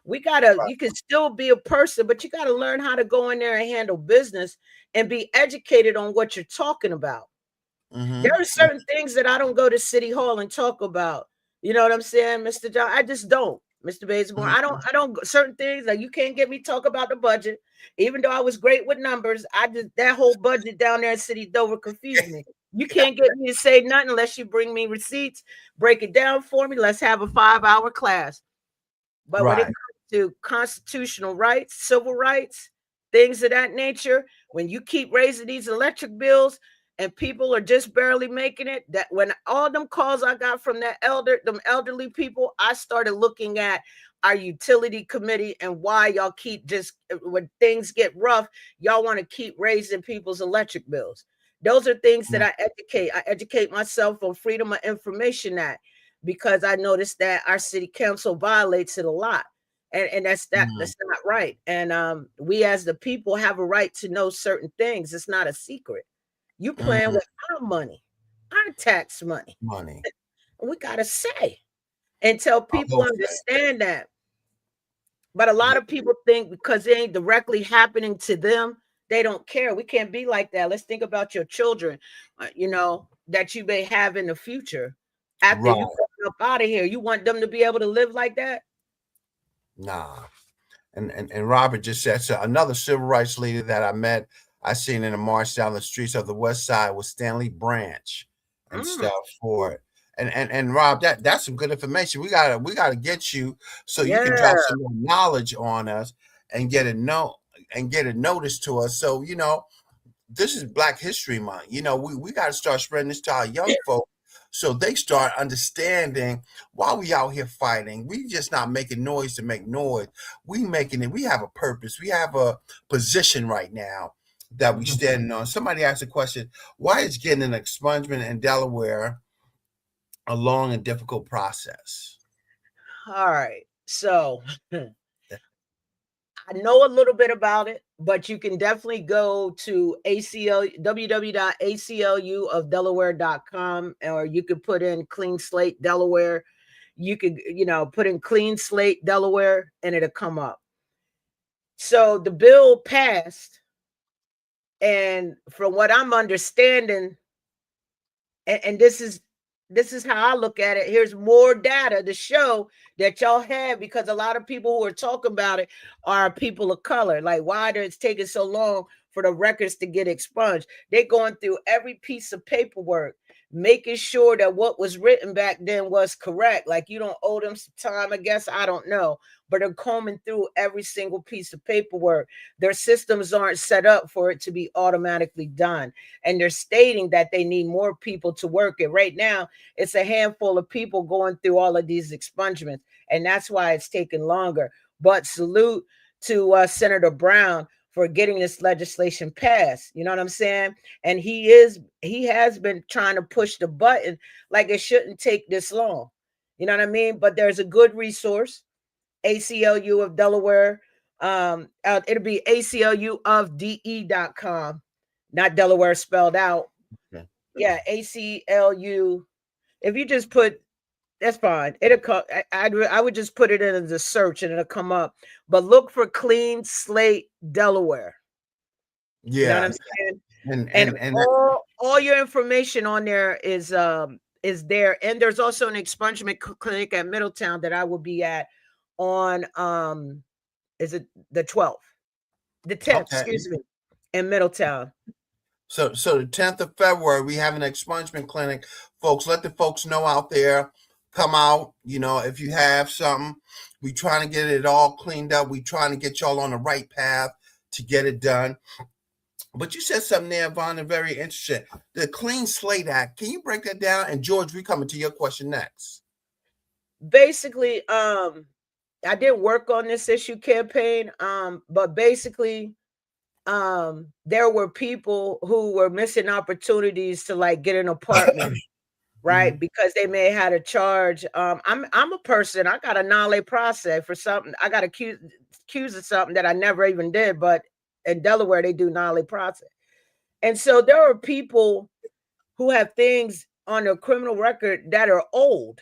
You can still be a person, but you gotta learn how to go in there and handle business and be educated on what you're talking about. There Mhm. are certain things that I don't go to City Hall and talk about. You know what I'm saying, Mr. John? I just don't, Mr. Bazemore. Mhm. I don't certain things like you can't get me talk about the budget. Even though I was great with numbers, I just that whole budget down there in City Dover confused me. You can't get me to say nothing unless you bring me receipts, break it down for me. Let's have a 5-hour class. But when it Right. comes to constitutional rights, civil rights, things of that nature, when you keep raising these electric bills and people are just barely making it, that when all them calls I got from them elderly people, I started looking at our utility committee and why y'all keep just when things get rough, y'all want to keep raising people's electric bills. Those are things that Mhm. I educate. I educate myself on Freedom of Information Act because I noticed that our city council violates it a lot. And Mhm. that's not right. And we as the people have a right to know certain things. It's not a secret. You playing Mhm. with our money, our tax money. Money. We gotta say until I people will say. understand that. But a lot Yeah. of people think because it ain't directly happening to them, they don't care. We can't be like that. Let's think about your children, that you may have in the future. After you Right. come up out of here, you want them to be able to live like that? Nah. And Robert just said, so another civil rights leader that I met, I seen in a march down the streets of the West Side was Stanley Branch and Mm, stuff for it. And Rob, that's some good information. We gotta get you so you can yeah. drop some more knowledge on us and get it know. and get a notice to us. So, this is Black History Month. We got to start spreading this to our young folk so they start understanding why we out here fighting. We just not making noise to make noise. We making it. We have a purpose. We have a position right now that we standing on. Somebody asked a question: why is getting an expungement in Delaware a long and difficult process? All right. So I know a little bit about it, but you can definitely go to www.acluofdelaware.com, or you could put in Clean Slate Delaware. You could, put in Clean Slate Delaware and it'll come up. So the bill passed, and from what I'm understanding, and this is how I look at it. Here's more data to show that y'all have, because a lot of people who are talking about it are people of color. Like, why it's taking so long for the records to get expunged? They're going through every piece of paperwork, making sure that what was written back then was correct. Like, you don't owe them some time, I guess. I don't know. But they're combing through every single piece of paperwork. Their systems aren't set up for it to be automatically done. And they're stating that they need more people to work it. Right now, it's a handful of people going through all of these expungements. And that's why it's taking longer. But salute to Senator Brown for getting this legislation passed. You know what I'm saying? And he has been trying to push the button like it shouldn't take this long. You know what I mean? But there's a good resource, ACLU of Delaware. It'll be ACLUofDE.com, not Delaware spelled out. Okay. Yeah, ACLU. If you just put, that's fine. It'll come. I would just put it in the search and it'll come up. But look for Clean Slate Delaware. Yeah. You know what I'm saying? And all your information on there is there. And there's also an expungement clinic at Middletown that I will be at on is it the 12th? The 10th, Okay. excuse me, in Middletown. So the 10th of February, we have an expungement clinic. Folks, let the folks know out there. Come out, if you have something. We trying to get it all cleaned up. We trying to get y'all on the right path to get it done. But you said something there, Vonda, very interesting. The Clean Slate Act. Can you break that down? And George, we coming to your question next. Basically, I didn't work on this issue campaign, but basically, there were people who were missing opportunities to like get an apartment, right? Because they may have had a charge. I'm a person, I got a nale process for something. I got accused of something that I never even did, but in Delaware they do nale process. And so there are people who have things on their criminal record that are old.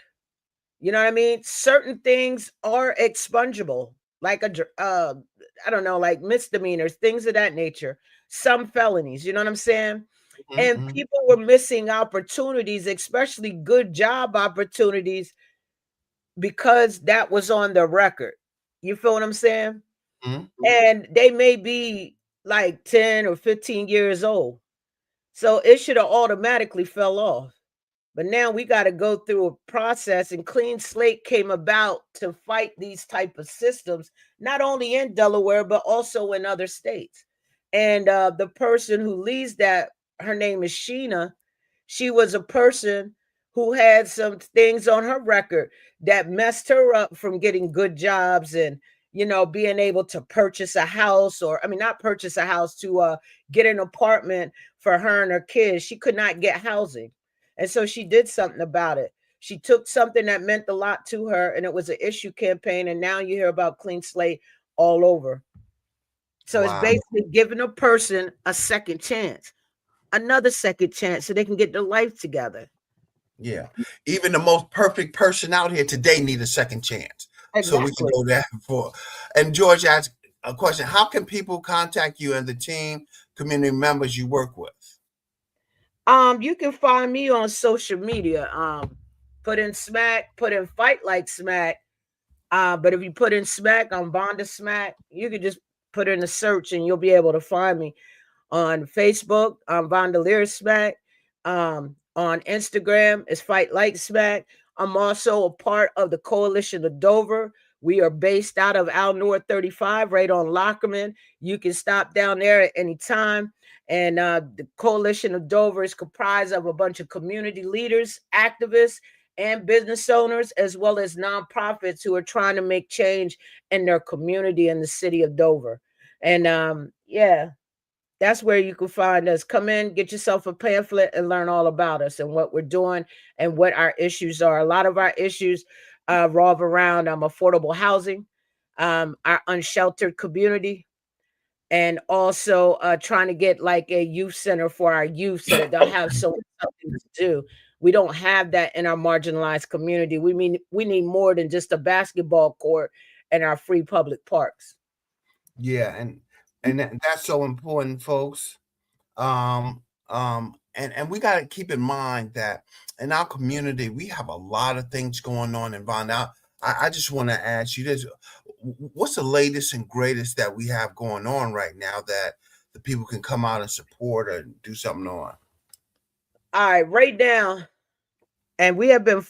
You know what I mean? Certain things are expungible, like I don't know, like misdemeanors, things of that nature, some felonies, you know what I'm saying? And people were missing opportunities, especially good job opportunities, because that was on the record. You feel what I'm saying? And they may be like 10 or 15 years old. So it should have automatically fell off. But now we got to go through a process, and Clean Slate came about to fight these type of systems, not only in Delaware, but also in other states. And the person who leads that, her name is Sheena. She was a person who had some things on her record that messed her up from getting good jobs and, being able to purchase a house, or, I mean, not purchase a house, to get an apartment for her and her kids. She could not get housing. And so she did something about it. She took something that meant a lot to her, and it was an issue campaign. And now you hear about Clean Slate all over. So It's basically giving a person a second chance, another second chance, so they can get their life together. Yeah. Even the most perfect person out here today need a second chance. Exactly. So we can go there for. And George asked a question: how can people contact you and the team, community members you work with? You can find me on social media. Put in Smack, put in Fight Like Smack. But if you put in Smack, I'm Vonda Smack. You can just put in a search and you'll be able to find me. On Facebook, I'm Vonda Smack. On Instagram, it's Fight Like Smack. I'm also a part of the Coalition of Dover, We are based out of Al Noor 35, right on Lockerman. You can stop down there at any time. And the Coalition of Dover is comprised of a bunch of community leaders, activists, and business owners, as well as nonprofits who are trying to make change in their community in the city of Dover. And yeah, that's where you can find us. Come in, get yourself a pamphlet, and learn all about us and what we're doing and what our issues are. A lot of our issues revolve around affordable housing, our unsheltered community, and also trying to get like a youth center for our youth so that they'll have something to do. We don't have that in our marginalized community. We need more than just a basketball court and our free public parks. Yeah, and that's so important, folks. And we got to keep in mind that in our community we have a lot of things going on. And Von, now I just want to ask you this: what's the latest and greatest that we have going on right now that the people can come out and support or do something on? All right, right now, and we have been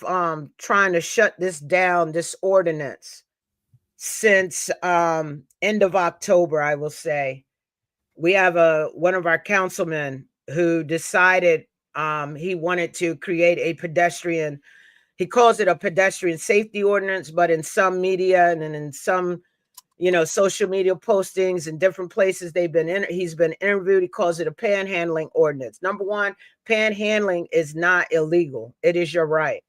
trying to shut this down, this ordinance, since end of October, I will say. We have one of our councilmen who decided he wanted to create a pedestrian, he calls it a pedestrian safety ordinance, but in some media and in some social media postings and different places he's been interviewed, he calls it a panhandling ordinance. Number one, panhandling is not illegal. It is your right.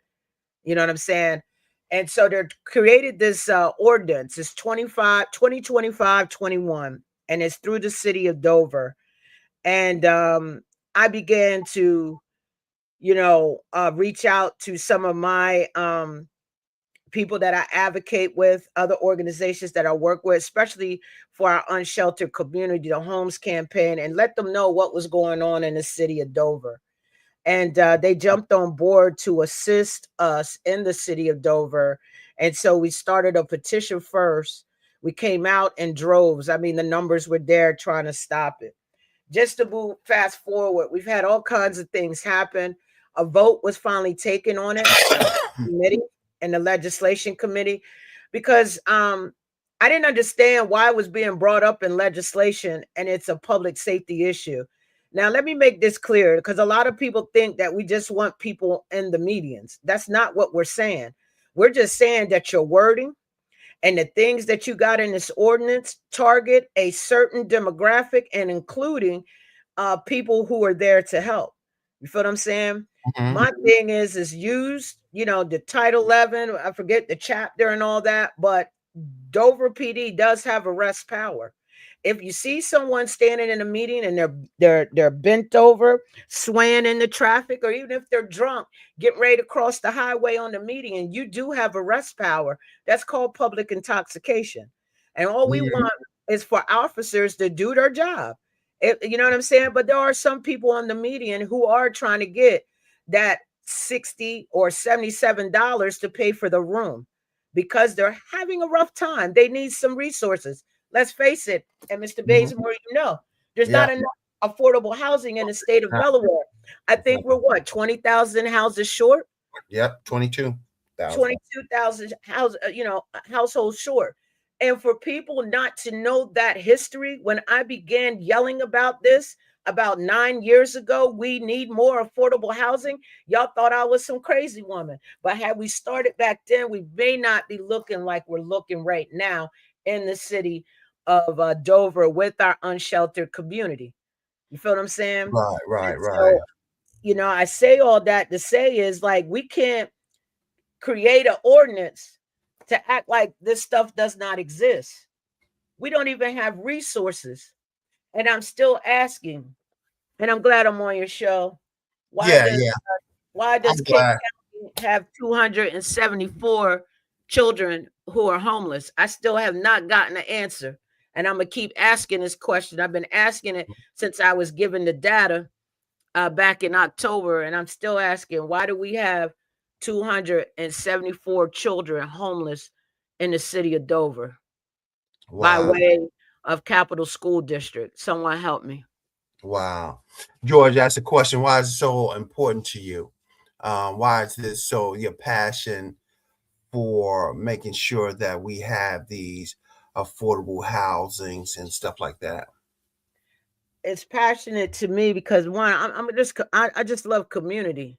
You know what I'm saying? And so they created this ordinance. It's 2025-21, and it's through the city of Dover. And I began to, reach out to some of my people that I advocate with, other organizations that I work with, especially for our unsheltered community, the Homes Campaign, and let them know what was going on in the city of Dover. And they jumped on board to assist us in the city of Dover. And so we started a petition first. We came out in droves. I mean, the numbers were there trying to stop it. Just to move fast forward, we've had all kinds of things happen. A vote was finally taken on it committee and the legislation committee because I didn't understand why it was being brought up in legislation and it's a public safety issue. Now, let me make this clear because a lot of people think that we just want people in the medians. That's not what we're saying. We're just saying that your wording and the things that you got in this ordinance target a certain demographic and including people who are there to help. You feel what I'm saying? Mm-hmm. My thing is used, the Title 11, I forget the chapter and all that, but Dover PD does have arrest power. If you see someone standing in a meeting and they're bent over, swaying in the traffic, or even if they're drunk, getting ready to cross the highway on the meeting, and you do have arrest power, that's called public intoxication. And all we want is for officers to do their job. You know what I'm saying? But there are some people on the median who are trying to get that $60 or $77 to pay for the room because they're having a rough time. They need some resources. Let's face it, and Mr. Bazemore, there's not enough affordable housing in the state of Delaware. I think we're 20,000 houses short. Yep, 22,000. 22,000 households short. And for people not to know that history, when I began yelling about this about 9 years ago, we need more affordable housing. Y'all thought I was some crazy woman. But had we started back then, we may not be looking like we're looking right now in the city of Dover with our unsheltered community. You feel what I'm saying? Right. So, I say all that to say is like we can't create an ordinance to act like this stuff does not exist. We don't even have resources. And I'm still asking, and I'm glad I'm on your show. Why does King County have 274 children who are homeless? I still have not gotten an answer. And I'm going to keep asking this question. I've been asking it since I was given the data back in October. And I'm still asking, why do we have 274 children homeless in the city of Dover by way of Capital School District? Someone help me. Wow. George asked the question, why is it so important to you? Why is this so your passion for making sure that we have these affordable housings and stuff like that? It's passionate to me because one, I just love community.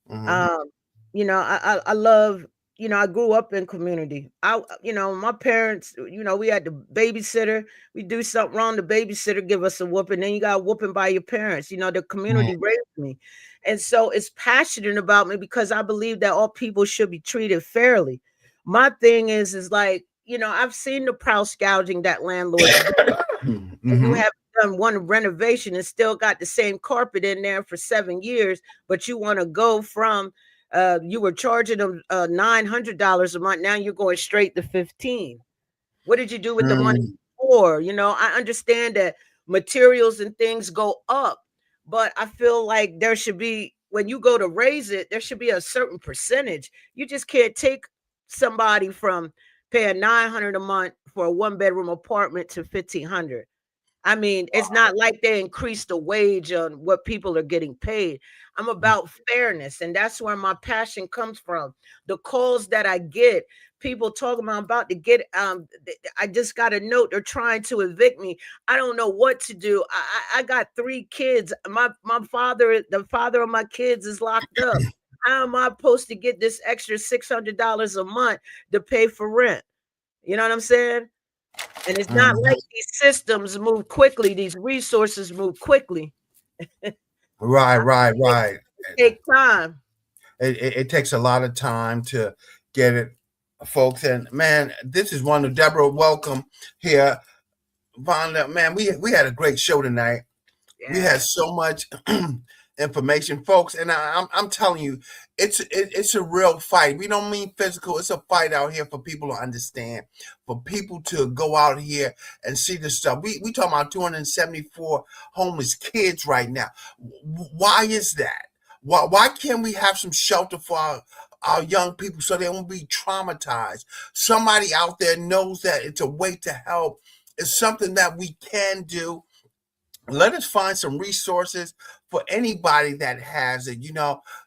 Hmm. Um, I love, I grew up in community. My parents, we had the babysitter. We do something wrong, the babysitter give us a whooping. Then you got a whooping by your parents. The community raised me, and so it's passionate about me because I believe that all people should be treated fairly. My thing is like, I've seen the price gouging that landlords do. And you Hmm. have done one renovation and still got the same carpet in there for 7 years, but you want to go from you were charging them $900 a month. Now you're going straight to 15. What did you do with the money before? I understand that materials and things go up, but I feel like there should be, when you go to raise it, there should be a certain percentage. You just can't take somebody from paying 900 a month for a one bedroom apartment to 1500. I mean, it's not like they increased the wage on what people are getting paid. I'm about fairness, and that's where my passion comes from. The calls that I get, people talking about I'm about to get. I just got a note. They're trying to evict me. I don't know what to do. I got 3 kids. My father, the father of my kids, is locked up. How am I supposed to get this extra $600 a month to pay for rent? You know what I'm saying? And it's not Hmm. like these systems move quickly, these resources move quickly. Right, right, It right. take time. It takes a lot of time to get it, folks. And man, this is one of Deborah. Welcome here, Vonda. Man, we had a great show tonight. We had Yeah. so much information, folks, and I'm telling you, it's a real fight. We don't mean physical. It's a fight out here for people to understand, for people to go out here and see this stuff. We talking about 274 homeless kids right now. Why is that? Why can't we have some shelter for our young people so they won't be traumatized? Somebody out there knows that it's a way to help. It's something that we can do. Let us find some resources for anybody that has it.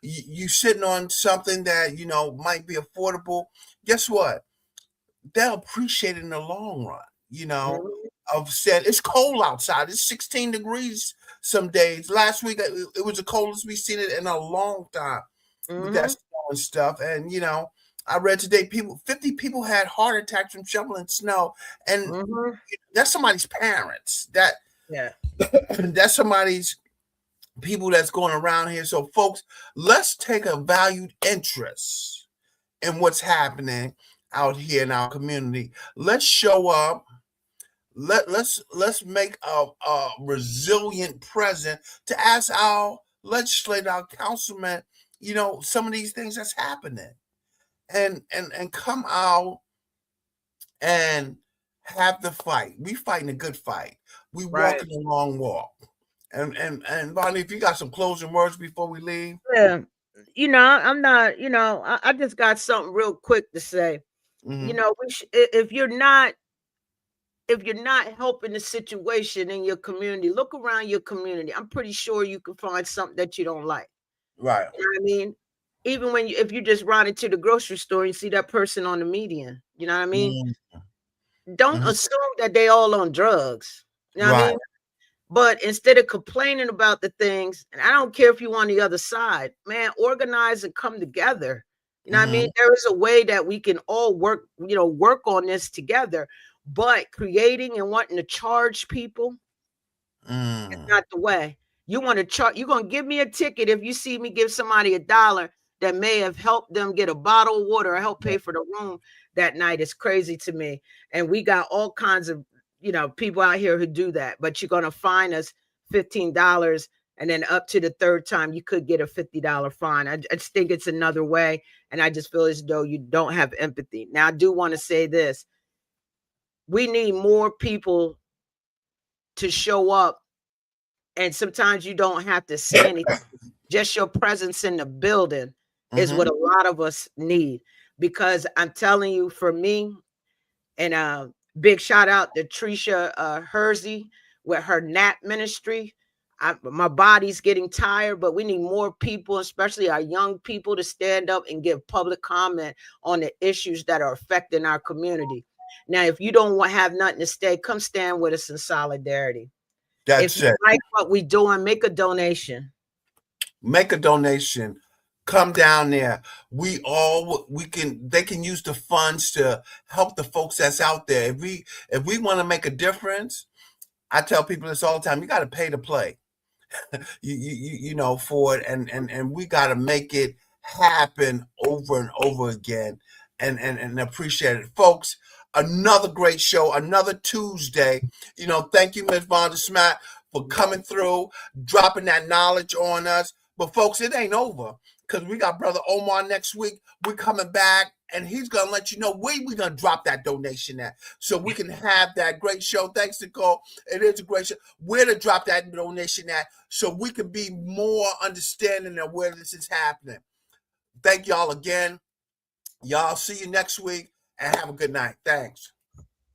You sitting on something that might be affordable. Guess what? They'll appreciate it in the long run. Mhm, I've said it's cold outside. It's 16 degrees some days. Last week it was the coldest we've seen it in a long time with that mhm, snow and stuff. And I read today 50 people had heart attacks from shoveling snow, and mhm. that's somebody's parents. That Yeah. that's somebody's people that's going around here. So, folks, let's take a valued interest in what's happening out here in our community. Let's show up. Let's make a resilient present to ask our legislator, our councilman, some of these things that's happening, and come out and have the fight. We fighting a good fight. We Right. walking a long walk. And Bonnie, if you got some closing words before we leave. Yeah. I'm not, I just got something real quick to say. Hmm. If you're not helping the situation in your community, look around your community. I'm pretty sure you can find something that you don't like. Right. You know what I mean? Even if you just run into the grocery store and see that person on the median, you know what I mean? Hmm. Don't Hmm. assume that they all on drugs. You know what I Right. mean? But instead of complaining about the things, and I don't care if you on the other side, man, organize and come together. You know what I mean? Hmm. There is a way that we can all work on this together. But creating and wanting to charge people is Mm. not the way. You want to charge, you're gonna give me a ticket if you see me give somebody $1 that may have helped them get a bottle of water or help pay for the room that night. Is crazy to me. And we got all kinds of people out here who do that, but you're gonna fine us $15, and then up to the third time you could get a $50 fine. I just think it's another way, and I just feel as though you don't have empathy. Now I do want to say this: we need more people to show up, and sometimes you don't have to say anything. Just your presence in the building is what Hmm. a lot of us need. Because I'm telling you, for me, and big shout out to Trisha Hersey with her NAP ministry. My body's getting tired, but we need more people, especially our young people, to stand up and give public comment on the issues that are affecting our community. Now, if you don't have nothing to say, come stand with us in solidarity. If That's you it. like what we're doing, make a donation. Make a donation. Come down there. They can use the funds to help the folks that's out there. If we want to make a difference, I tell people this all the time, you got to pay to play. For it, and we got to make it happen over and over again, and appreciate it, folks. Another great show, another Tuesday. Thank you, Ms. Vonda Smack, for coming through, dropping that knowledge on us. But folks, it ain't over, because we got Brother Omar next week. We're coming back, and he's gonna let you know where we're gonna drop that donation at, so we can have that great show. Thanks, Nicole. It is a great show. Where to drop that donation at, so we can be more understanding of where this is happening. Thank y'all again. Y'all, see you next week, and have a good night. Thanks.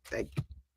Thank you.